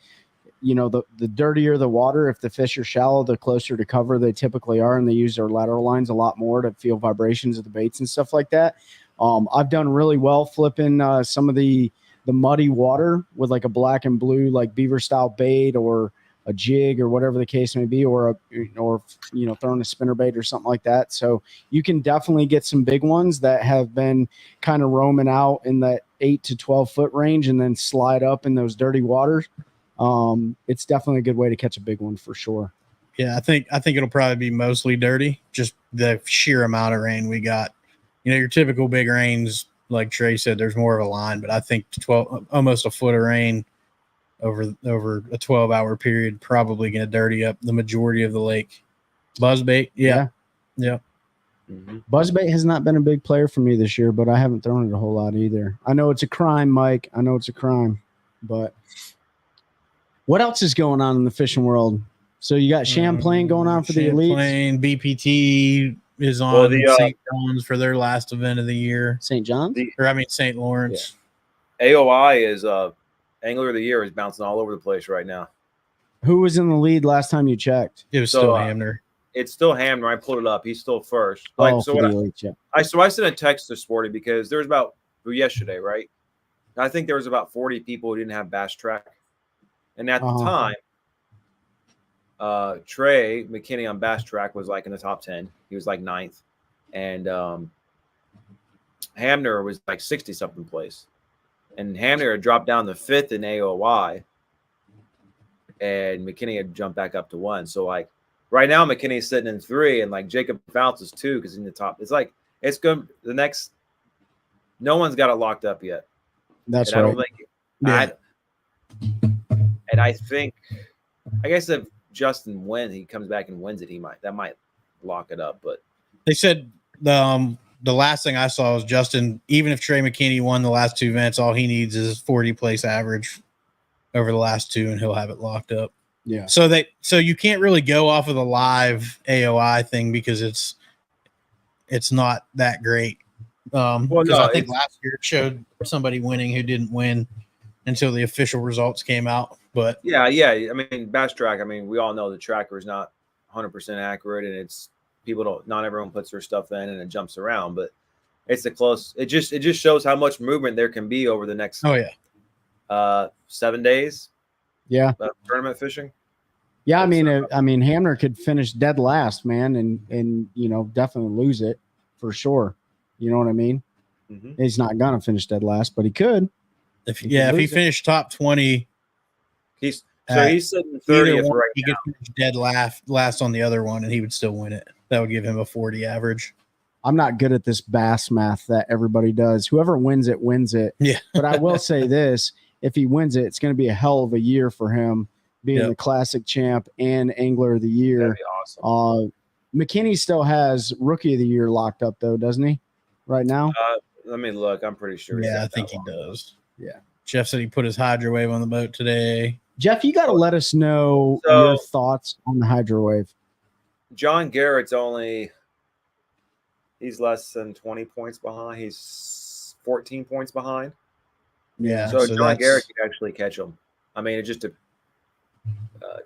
dirtier the water, if the fish are shallow, the closer to cover they typically are, and they use their lateral lines a lot more to feel vibrations of the baits and stuff like that. I've done really well flipping some of the muddy water with like a black and blue, like beaver style bait or a jig or whatever the case may be, or throwing a spinner bait or something like that. So you can definitely get some big ones that have been kind of roaming out in that 8 to 12 foot range and then slide up in those dirty waters. It's definitely a good way to catch a big one for sure. Yeah, I think it'll probably be mostly dirty, just the sheer amount of rain we got. Your typical big rains, like Trey said, there's more of a line, but I think almost a foot of rain over a 12-hour period, probably going to dirty up the majority of the lake. Buzzbait, yeah. Mm-hmm. Buzzbait has not been a big player for me this year, but I haven't thrown it a whole lot either. I know it's a crime, Mike. I know it's a crime, but what else is going on in the fishing world? So you got Champlain going on for the elites. Champlain, BPT is on St. John's for their last event of the year. St. John's? St. Lawrence. Yeah. AOI is Angler of the Year is bouncing all over the place right now. Who was in the lead last time you checked? It was still Hamner. It's still Hamner. I pulled it up. He's still first. I sent a text to Sporty because there was yesterday, right? I think there was about 40 people who didn't have Bass Track. And at the time, Trey McKinney on Bass Track was like in the top 10. He was like 9th. And Hamner was like 60-something place. And Hamner had dropped down to 5th in AOI. And McKinney had jumped back up to 1. So, like, right now, McKinney's sitting in 3, and, like, Jacob Founts is 2 because he's in the top. It's like, it's good. The next – no one's got it locked up yet. That's right. I don't think and I think – I guess if Justin he comes back and wins it, that might lock it up. But they said the last thing I saw was Justin, even if Trey McKinney won the last 2 events, all he needs is 40-place average over the last 2, and he'll have it locked up. Yeah. So you can't really go off of the live AOI thing because it's not that great. I think last year it showed somebody winning who didn't win until the official results came out. But yeah. I mean, Bass Track. I mean, we all know the tracker is not 100% accurate, and it's not everyone puts their stuff in and it jumps around, but it's a close. It just shows how much movement there can be over the next. 7 days. Yeah. Tournament fishing. Yeah, I mean, Hamner could finish dead last, man, and definitely lose it for sure. You know what I mean? Mm-hmm. He's not gonna finish dead last, but he could. If he finished top 20, he's sitting 30th right he now. could finish dead last on the other one, and he would still win it. That would give him a 40 average. I'm not good at this bass math that everybody does. Whoever wins it wins it. Yeah. But I will say this: if he wins it, it's going to be a hell of a year for him, being the Classic champ and Angler of the Year. That'd be awesome. McKinney still has Rookie of the Year locked up, though, doesn't he? Right now. Let me look. I'm pretty sure. Yeah, I think he does. Yeah. Jeff said he put his Hydro Wave on the boat today. Jeff, you got to let us know your thoughts on the Hydro Wave. John Garrett's he's less than 20 points behind. He's 14 points behind. Yeah. So John Garrett could actually catch him. I mean, it just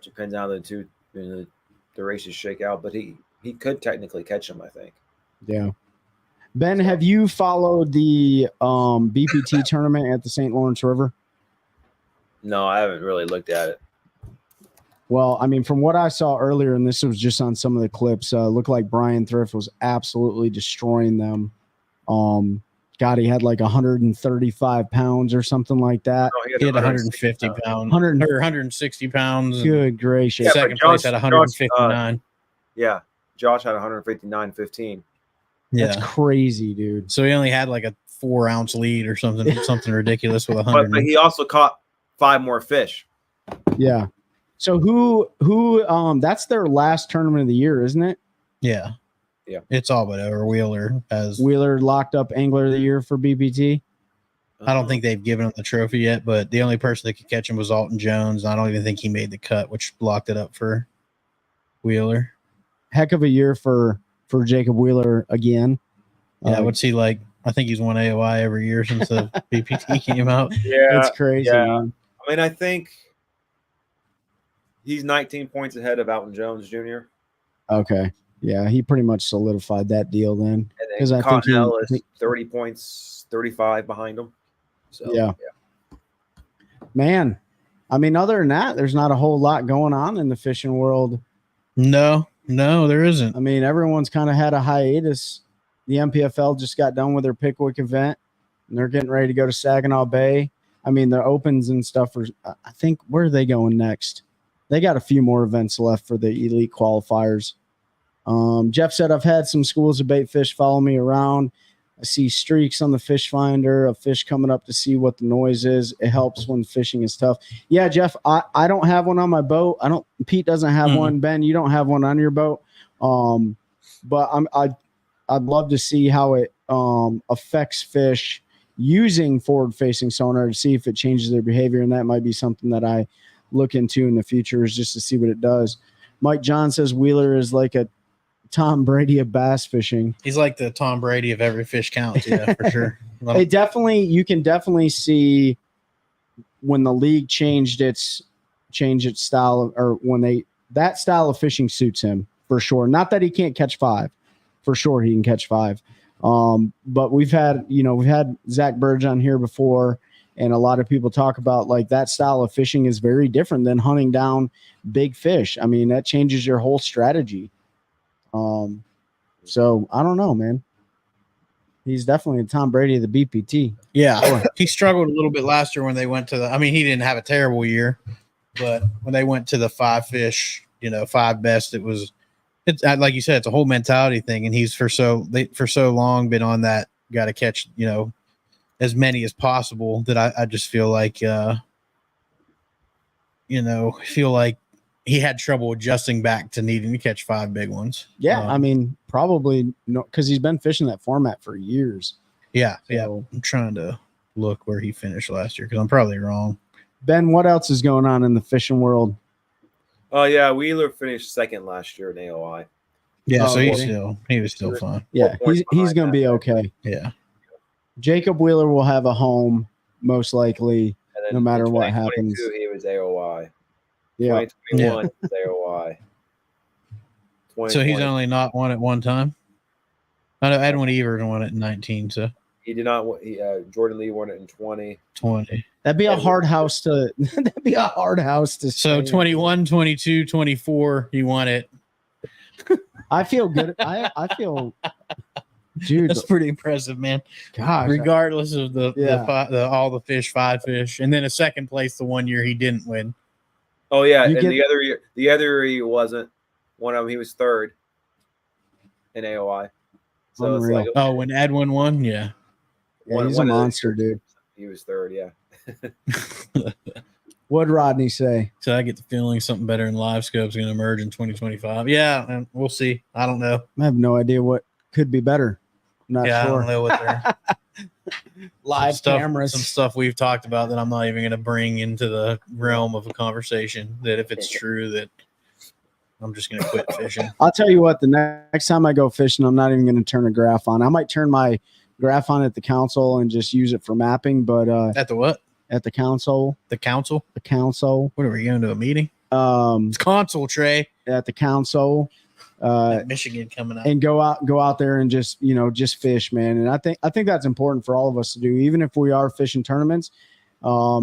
depends on how the races shake out, but he could technically catch him, I think. Yeah. Ben, have you followed the BPT tournament at the St. Lawrence River? No, I haven't really looked at it. Well, I mean, from what I saw earlier, and this was just on some of the clips, looked like Brian Thrift was absolutely destroying them. God, he had like 135 pounds or something like that. Oh, he had 150 pounds, 160 pounds. Good gracious. Yeah, second place at 159. Yeah, Josh had 159.15. Yeah. That's crazy, dude. So he only had like a 4-ounce lead or something ridiculous with 100. But he also caught 5 more fish. Yeah. So who that's their last tournament of the year, isn't it? Yeah. Yeah. It's all but over. Wheeler locked up Angler of the Year for BPT. I don't think they've given him the trophy yet, but the only person that could catch him was Alton Jones. I don't even think he made the cut, which blocked it up for Wheeler. Heck of a year for Jacob Wheeler again. Yeah, what's he like? I think he's won AOI every year since the BPT came out. Yeah, it's crazy. Yeah. Man. I mean, I think he's 19 points ahead of Alton Jones Jr. Okay. Yeah, he pretty much solidified that deal then. Because I think is 30 points, 35 behind him. So yeah. Man, I mean, other than that, there's not a whole lot going on in the fishing world. No, there isn't. I mean, everyone's kind of had a hiatus. The MPFL just got done with their Pickwick event, and they're getting ready to go to Saginaw Bay. I mean, their opens and stuff are, I think, where are they going next? They got a few more events left for the elite qualifiers. Jeff said, I've had some schools of bait fish follow me around. I see streaks on the fish finder, a fish coming up to see what the noise is. It helps when fishing is tough. Yeah, Jeff, I don't have one on my boat. Pete doesn't have one. Ben, you don't have one on your boat. But I'd love to see how it affects fish using forward-facing sonar to see if it changes their behavior, and that might be something that I look into in the future, is just to see what it does. Mike John says Wheeler is like a Tom Brady of bass fishing. He's like the Tom Brady of every fish counts, yeah, for sure. You can definitely see when the league changed its style, or when that style of fishing suits him for sure. Not that he can't catch 5, for sure he can catch 5. But we've had Zach Burge on here before, and a lot of people talk about like that style of fishing is very different than hunting down big fish. I mean, that changes your whole strategy. So I don't know, man. He's definitely a Tom Brady of the BPT. Yeah, he struggled a little bit last year when they went to he didn't have a terrible year, but when they went to the 5 fish, 5 best, it's like you said, it's a whole mentality thing, and he's for so long been on that got to catch as many as possible that I just feel like he had trouble adjusting back to needing to catch 5 big ones. Yeah, I mean, probably because he's been fishing that format for years. Yeah, so, yeah. I'm trying to look where he finished last year because I'm probably wrong. Ben, what else is going on in the fishing world? Oh yeah, Wheeler finished 2nd last year in AOI. Yeah, so he was still fine. Yeah, he's going to be okay. Yeah, Jacob Wheeler will have a home most likely, no matter what happens. He was AOI. Yeah. 2021 is AOI. So he's only not won at one time. I know Edwin Evers won it in 19. So he did not. Jordan Lee won it in 20. That'd be a hard house to. That'd be a hard house to. So 21, 22, 24, he won it. I feel good. I feel. Dude, that's pretty impressive, man. Gosh, regardless of all the fish, 5 fish, and then a 2nd place the one year he didn't win. Oh yeah, and the other year he wasn't. One of them he was 3rd in AOI. So it's like, okay. When Edwin won, yeah, he's a monster, dude. He was 3rd, yeah. What'd Rodney say? So I get the feeling something better in live scope is going to emerge in 2025. Yeah, and we'll see. I don't know. I have no idea what could be better. I'm not sure. I don't know what they're live cameras. Some stuff we've talked about that I'm not even going to bring into the realm of a conversation. That if it's true, that I'm just going to quit fishing. I'll tell you what. The next time I go fishing, I'm not even going to turn a graph on. I might turn my graph on at the council and just use it for mapping. But at the what? At the council. The council. The council. What are we going to a meeting? It's console, Trey. At the council. Michigan coming up, and go out there and just fish, man. And I think that's important for all of us to do, even if we are fishing tournaments,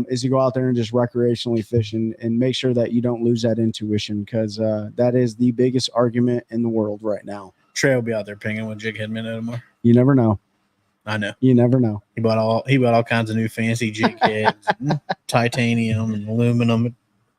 is to go out there and just recreationally fish and make sure that you don't lose that intuition, because that is the biggest argument in the world right now. Trey will be out there pinging with jig head minnow tomorrow. You never know. I know. You never know. He bought all kinds of new fancy jig heads, titanium and aluminum.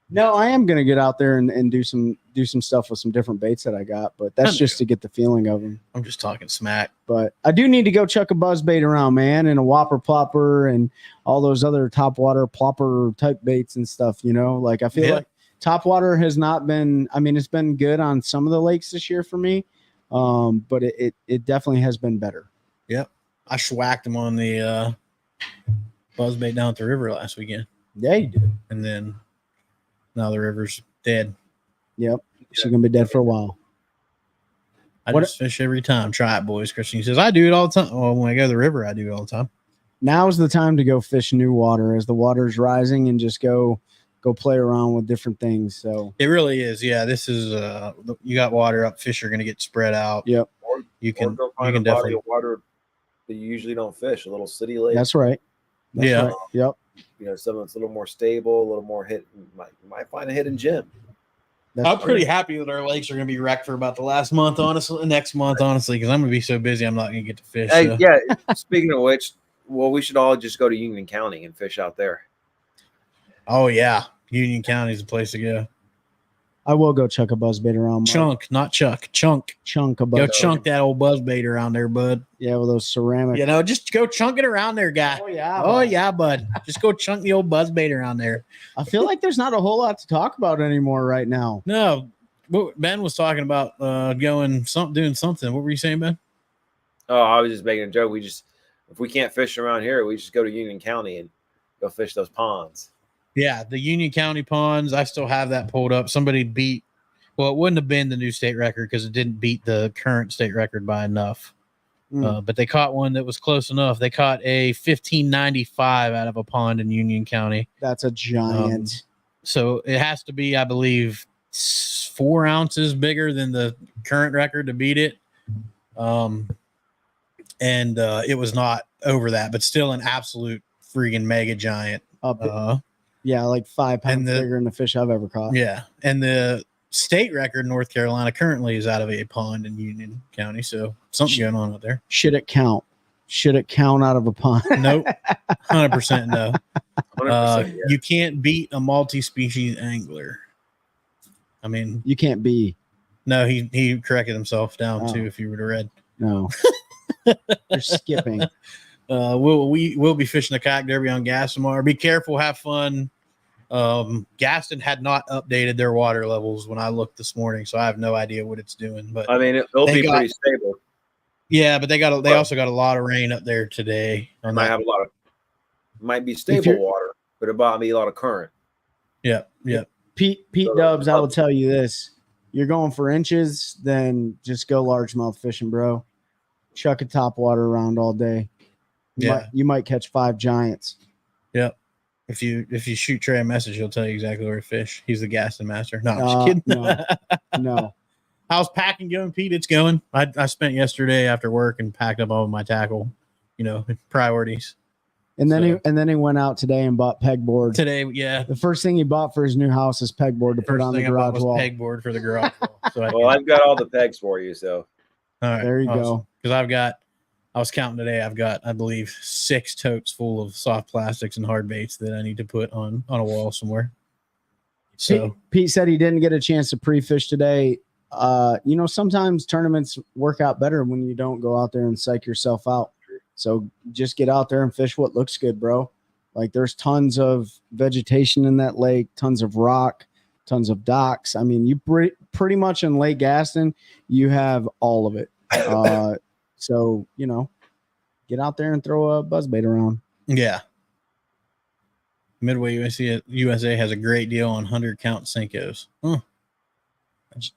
No, I am gonna get out there and do some stuff with some different baits that I got, but that's just to get the feeling of them. I'm just talking smack. But I do need to go chuck a buzz bait around, man, and a whopper plopper and all those other top water plopper type baits and stuff. Like I feel like top water has not been. I mean, it's been good on some of the lakes this year for me, but it definitely has been better. Yep, I schwacked him on the buzz bait down at the river last weekend. Yeah, you did. And then now the river's dead. Yep. She's going to be dead for a while. I just fish every time. Try it, boys. Christian says, I do it all the time. Well, when I go to the river, I do it all the time. Now's the time to go fish new water as the water's rising and just go play around with different things. So it really is. Yeah. This is, you got water up. Fish are going to get spread out. Yep. You can definitely water that you usually don't fish, a little city lake. That's right. Right. Yep. Some that's a little more stable, a little more hit. You might find a hidden gem. I'm pretty happy that our lakes are going to be wrecked for about the last month, next month, honestly, because I'm going to be so busy I'm not going to get to fish. Hey, yeah. Speaking of which, we should all just go to Union County and fish out there. Oh, yeah. Union County is the place to go. I will go chuck a buzzbait around. Mike. Chunk, not Chuck. Chunk. Chunk a Go buzz. chunk that old buzzbait around there, bud. Yeah, with those ceramic. You know, just go chunk it around there, guy. Oh yeah. Oh yeah, bud. Just go chunk the old buzzbait around there. I feel like there's not a whole lot to talk about anymore right now. No, what Ben was talking about doing something. What were you saying, Ben? Oh, I was just making a joke. If we can't fish around here, we just go to Union County and go fish those ponds. Yeah, the Union County ponds. I still have that pulled up. Somebody beat. Well, it wouldn't have been the new state record because it didn't beat the current state record by enough. But they caught one that was close enough. They caught a 1595 out of a pond in Union County. That's a giant. So it has to be, I believe, 4 ounces bigger than the current record to beat it. And it was not over that, but still an absolute freaking mega giant. Yeah, like 5 pounds bigger than the fish I've ever caught. Yeah, and the state record in North Carolina currently is out of a pond in Union County, so something going on out there. Should it count? Should it count out of a pond? Nope, 100% no. 100%, yeah. You can't beat a multi-species angler. I mean, You can't be. no, he corrected himself down too. If you would have read, No. You're skipping. we'll be fishing the kayak derby on gas tomorrow. Be careful, have fun. Gaston had not updated their water levels when I looked this morning, so I have no idea what it's doing. But I mean, it'll be pretty stable. Yeah, but they also got a lot of rain up there today. Might be stable water, but it might be a lot of current. Yeah. Pete Dubs, I will tell you this. You're going for inches, then just go largemouth fishing, bro. Chuck a top water around all day. You might catch 5 giants. Yep. If you shoot Trey a message, he'll tell you exactly where to fish. He's the Gaston master. No, I'm just kidding. No. How's packing going, Pete? It's going. I spent yesterday after work and packed up all of my tackle, priorities. And then he went out today and bought pegboard. Today, yeah. The first thing he bought for his new house is pegboard to put on the garage wall. Pegboard for the garage wall. So I've got all the pegs for you. So all right, there you go. Because I was counting today. I've got, I believe, 6 totes full of soft plastics and hard baits that I need to put on a wall somewhere. So Pete said he didn't get a chance to pre-fish today. Sometimes tournaments work out better when you don't go out there and psych yourself out. So just get out there and fish what looks good, bro. Like there's tons of vegetation in that lake, tons of rock, tons of docks. I mean, you pretty much in Lake Gaston, you have all of it. So, get out there and throw a buzzbait around. Yeah. Midway USA has a great deal on 100 count Senkos. Huh.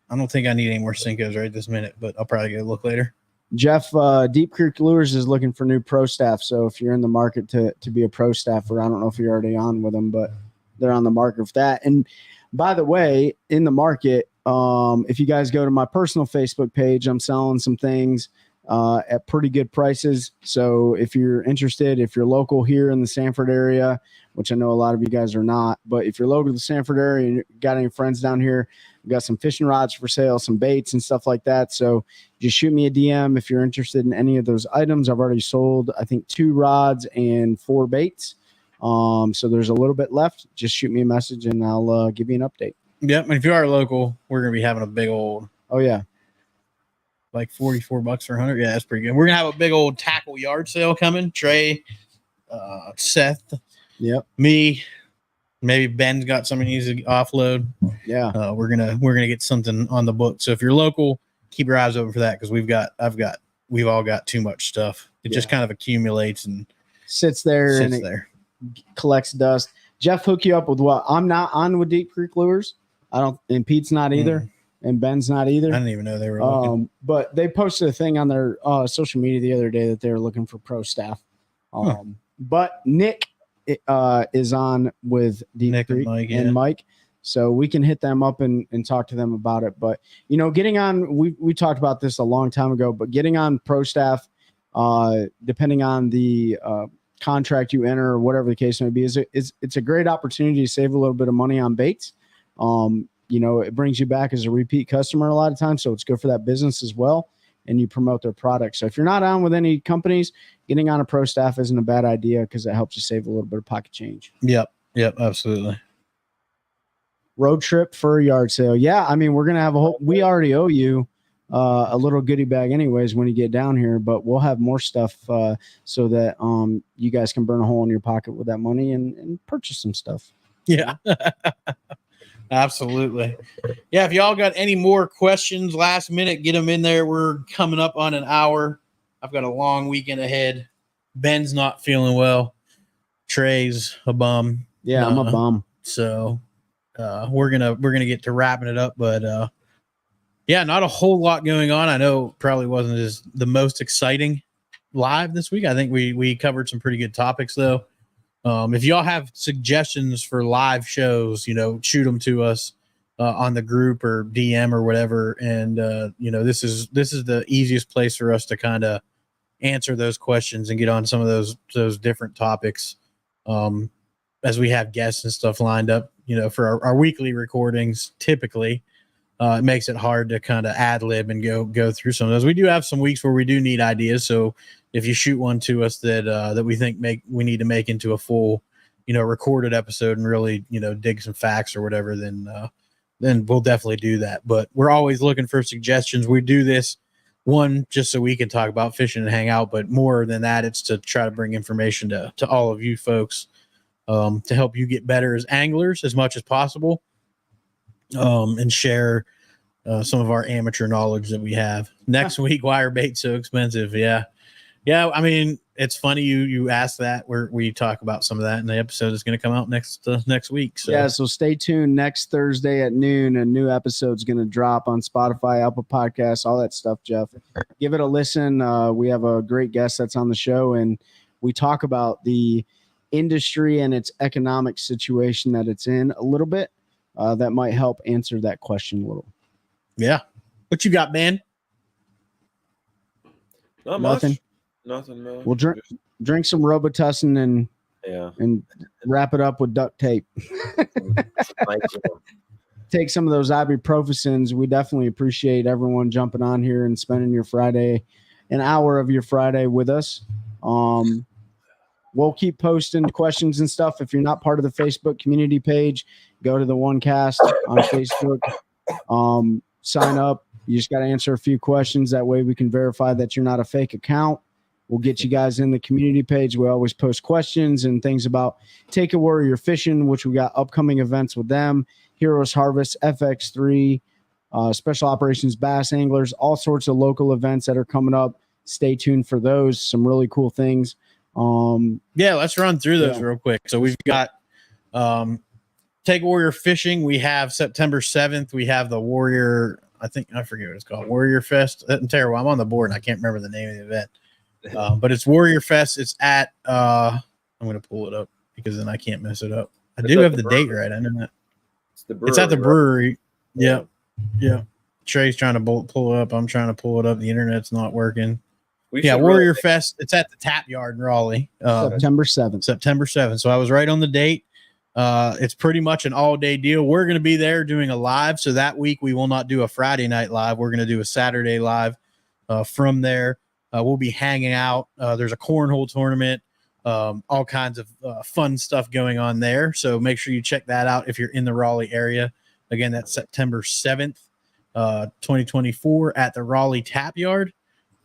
I don't think I need any more Senkos right this minute, but I'll probably get a look later. Jeff, Deep Creek Lures is looking for new pro staff. So if you're in the market to be a pro staffer, I don't know if you're already on with them, but they're on the market for that. And by the way, in the market, if you guys go to my personal Facebook page, I'm selling some things at pretty good prices. So if you're interested, if you're local here in the Sanford area, which I know a lot of you guys are not, but if you're local to the Sanford area and you got any friends down here, we got some fishing rods for sale, some baits and stuff like that. So just shoot me a DM if you're interested in any of those items. I've already sold, I think, 2 rods and 4 baits. So there's a little bit left. Just shoot me a message and I'll give you an update. Yep. And if you are local, we're going to be having a big old, like $44 for 100. Yeah, that's pretty good. We're going to have a big old tackle yard sale coming. Trey, Seth, me, maybe Ben's got something he needs to offload. Yeah. We're gonna get something on the book. So if you're local, keep your eyes open for that because we've all got too much stuff. It just kind of accumulates and sits there collects dust. Jeff, hook you up with what? I'm not on with Deep Creek Lures. And Pete's not either. And Ben's not either. I didn't even know they were looking. But they posted a thing on their social media the other day that they were looking for pro staff. But Nick is on with Deep Creek and Mike. So we can hit them up and talk to them about it. But, getting on, we talked about this a long time ago, but getting on pro staff, depending on the contract you enter or whatever the case may be, it's a great opportunity to save a little bit of money on baits. It brings you back as a repeat customer a lot of times. So it's good for that business as well. And you promote their product. So if you're not on with any companies, getting on a pro staff isn't a bad idea because it helps you save a little bit of pocket change. Yep, absolutely. road trip for a yard sale. Yeah, I mean, we're gonna have we already owe you a little goodie bag anyways when you get down here, but we'll have more stuff so that you guys can burn a hole in your pocket with that money and purchase some stuff. Yeah. Absolutely. Yeah, if y'all got any more questions last minute, get them in there. We're coming up on an hour. I've got a long weekend ahead. Ben's not feeling well. Trey's a bum. Yeah, I'm a bum. So we're gonna get to wrapping it up, but yeah, not a whole lot going on. I know probably wasn't the most exciting live this week. I think we covered some pretty good topics though. If y'all have suggestions for live shows, shoot them to us on the group or DM or whatever. And this is the easiest place for us to kind of answer those questions and get on some of those different topics. As we have guests and stuff lined up, for our weekly recordings, typically, it makes it hard to kind of ad lib and go through some of those. We do have some weeks where we do need ideas. So if you shoot one to us that we think we need to make into a full, recorded episode and really, dig some facts or whatever, then we'll definitely do that. But we're always looking for suggestions. We do this one just so we can talk about fishing and hang out, but more than that, it's to try to bring information to all of you folks, to help you get better as anglers as much as possible, and share some of our amateur knowledge that we have. Next week, why are baits so expensive? Yeah. I mean, it's funny you asked that. We talk about some of that, and the episode is going to come out next week. So so stay tuned. Next Thursday at noon, a new episode is going to drop on Spotify, Apple Podcasts, all that stuff. Jeff, give it a listen. We have a great guest that's on the show, and we talk about the industry and its economic situation that it's in a little bit. That might help answer that question a little. Yeah. What you got, man? Not Nothing. Much. Nothing, man. We'll drink some Robitussin and wrap it up with duct tape. Take some of those ibuprofens. We definitely appreciate everyone jumping on here and spending an hour of your Friday with us. We'll keep posting questions and stuff. If you're not part of the Facebook community page, go to the OneCast on Facebook. Sign up. You just got to answer a few questions. That way we can verify that you're not a fake account. We'll get you guys in the community page. We always post questions and things about Take a Warrior Fishing, which we got upcoming events with them, Heroes Harvest, FX3, Special Operations Bass Anglers, all sorts of local events that are coming up. Stay tuned for those. Some really cool things. Let's run through those real quick. So we've got Take a Warrior Fishing. We have September 7th. We have the Warrior, I forget what it's called, Warrior Fest. I'm terrible. I'm on the board and I can't remember the name of the event. But it's Warrior Fest. It's at I'm going to pull it up because then I can't mess it up. I do have the date right. I know that. It's at the brewery. Right? Yeah. Trey's trying to pull it up. I'm trying to pull it up. The internet's not working. Warrior Fest. It's at the Tap Yard in Raleigh. September 7th. So I was right on the date. It's pretty much an all-day deal. We're going to be there doing a live. So that week we will not do a Friday night live. We're going to do a Saturday live from there. We'll be hanging out. There's a cornhole tournament, all kinds of fun stuff going on there. So make sure you check that out if you're in the Raleigh area. Again, that's September 7th, 2024 at the Raleigh Tap Yard.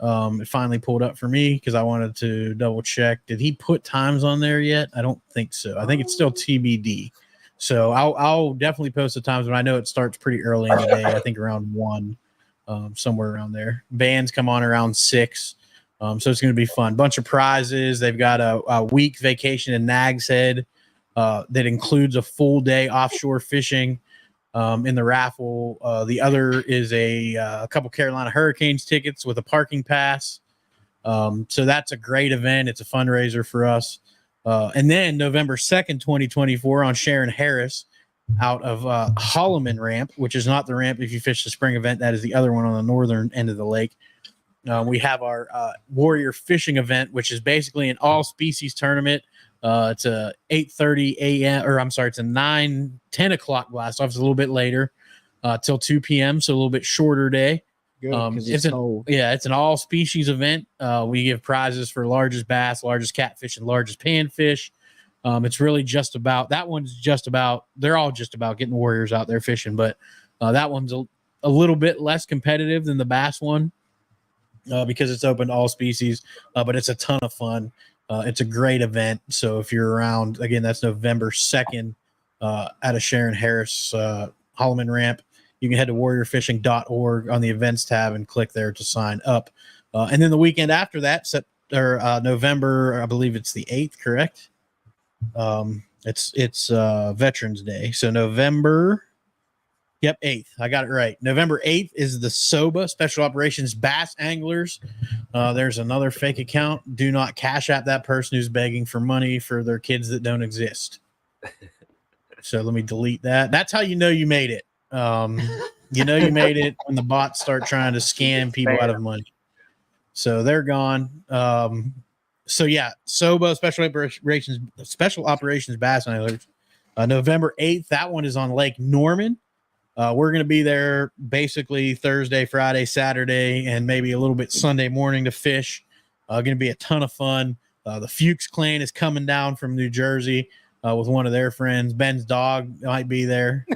It finally pulled up for me because I wanted to double check. Did he put times on there yet? I don't think so. I think it's still TBD. So I'll definitely post the times, but I know it starts pretty early in the day. I think around 1. Somewhere around there. Bands come on around 6. So it's going to be fun. Bunch of prizes. They've got a week vacation in Nags Head that includes a full day offshore fishing in the raffle. The other is a couple Carolina Hurricanes tickets with a parking pass. So that's a great event. It's a fundraiser for us. And then November 2nd, 2024 on Sharon Harris, out of Holloman Ramp, which is not the ramp if you fish the spring event. That is the other one on the northern end of the lake. We have our Warrior Fishing event, which is basically an all-species tournament. It's a 8:30 a.m. or I'm sorry, it's a 10 o'clock blast off. It's a little bit later till 2 p.m., so a little bit shorter day. Good, it's cold. It's an all-species event. We give prizes for largest bass, largest catfish, and largest panfish. It's really just about, that one's just about, they're all just about getting warriors out there fishing, but that one's a little bit less competitive than the bass one because it's open to all species, but it's a ton of fun. It's a great event. So if you're around, again, that's November 2nd at a Sharon Harris Holloman ramp. You can head to warriorfishing.org on the events tab and click there to sign up. And then the weekend after that, November, I believe it's the 8th, correct? It's Veterans Day. So November, 8th. I got it right. November 8th is the SOBA, Special Operations Bass Anglers. There's another fake account. Do not cash at that person who's begging for money for their kids that don't exist. So let me delete that. That's how you know you made it. You know you made it when the bots start trying to scam people out of money. So they're gone. So yeah, SOBA, Special Operations Bass Anglers, November 8th. That one is on Lake Norman. We're going to be there basically Thursday, Friday, Saturday, and maybe a little bit Sunday morning to fish. Going to be a ton of fun. The Fuchs clan is coming down from New Jersey with one of their friends. Ben's dog might be there.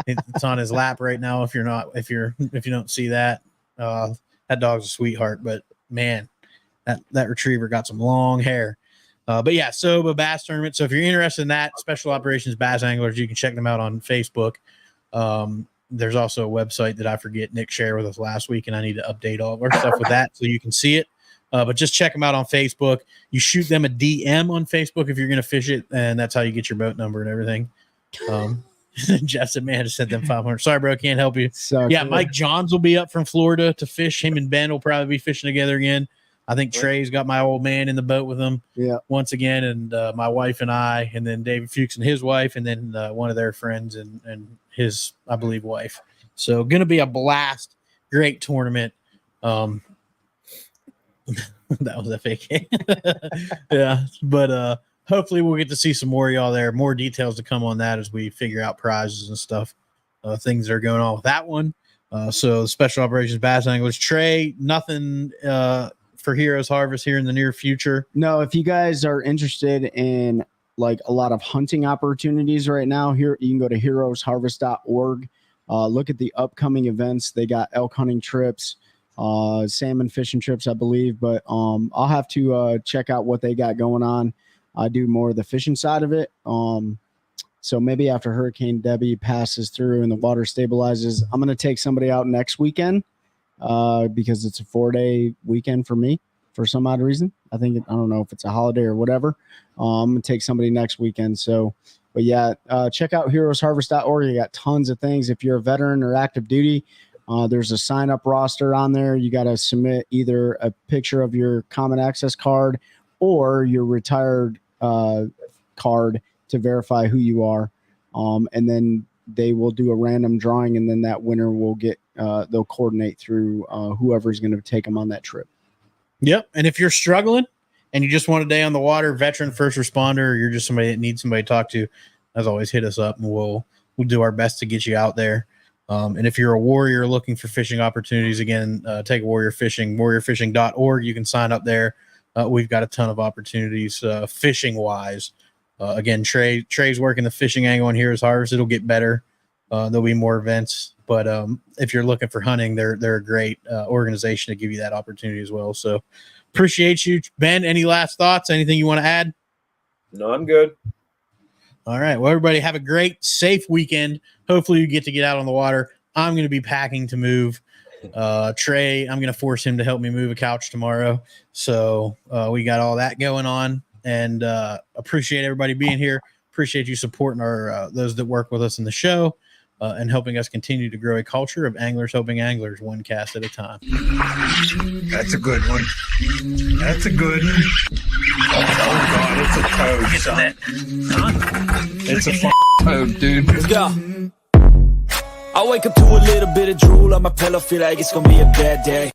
It's on his lap right now. If you don't see that, that dog's a sweetheart. But man, that retriever got some long hair. But yeah, SOBA Bass Tournament. So if you're interested in that, Special Operations Bass Anglers, you can check them out on Facebook. There's also a website that I forget Nick shared with us last week, and I need to update all of our stuff with that so you can see it. But just check them out on Facebook. You shoot them a DM on Facebook if you're going to fish it, and that's how you get your boat number and everything. Jeff said, man, I just sent them 500. Sorry, bro, can't help you. So yeah, cool. Mike Johns will be up from Florida to fish. Him and Ben will probably be fishing together again. I think Trey's got my old man in the boat with him once again, and my wife and I, and then David Fuchs and his wife, and then one of their friends and his, I believe, wife. So going to be a blast. Great tournament. That was a fake. Yeah, but hopefully we'll get to see some more of y'all there. More details to come on that as we figure out prizes and stuff. Things that are going on with that one. So Special Operations Bass Anglers. Trey, nothing for Heroes Harvest here in the near future? No, if you guys are interested in like a lot of hunting opportunities right now, here you can go to heroesharvest.org. Look at the upcoming events. They got elk hunting trips, salmon fishing trips, I believe, but I'll have to check out what they got going on. I do more of the fishing side of it. So maybe after Hurricane Debbie passes through and the water stabilizes, I'm going to take somebody out next weekend because it's a 4-day weekend for me for some odd reason. I don't know if it's a holiday or whatever. I'm going to take somebody next weekend. So, but yeah, check out heroesharvest.org. You got tons of things. If you're a veteran or active duty, there's a sign up roster on there. You got to submit either a picture of your common access card or your retired card to verify who you are. And then they will do a random drawing, and then that winner will get, they'll coordinate through whoever's going to take them on that trip. Yep. And if you're struggling and you just want a day on the water, veteran, first responder, or you're just somebody that needs somebody to talk to, as always, hit us up and we'll do our best to get you out there. And if you're a warrior looking for fishing opportunities, again, take Warrior Fishing, warriorfishing.org. You can sign up there. We've got a ton of opportunities fishing wise. Again, Trey's working the fishing angle on Heroes Harvest. It'll get better. There'll be more events, but if you're looking for hunting, they're a great organization to give you that opportunity as well. So appreciate you, Ben. Any last thoughts? Anything you want to add? No, I'm good. All right. Well, everybody have a great, safe weekend. Hopefully you get to get out on the water. I'm going to be packing to move. Trey, I'm going to force him to help me move a couch tomorrow. So we got all that going on. And appreciate everybody being here. Appreciate you supporting our those that work with us in the show and helping us continue to grow a culture of anglers helping anglers, one cast at a time. That's a good one. That's a good one. Oh, God, it's a toad, son. It's a toad, dude. Let's go. I wake up to a little bit of drool on my pillow, feel like it's gonna be a bad day.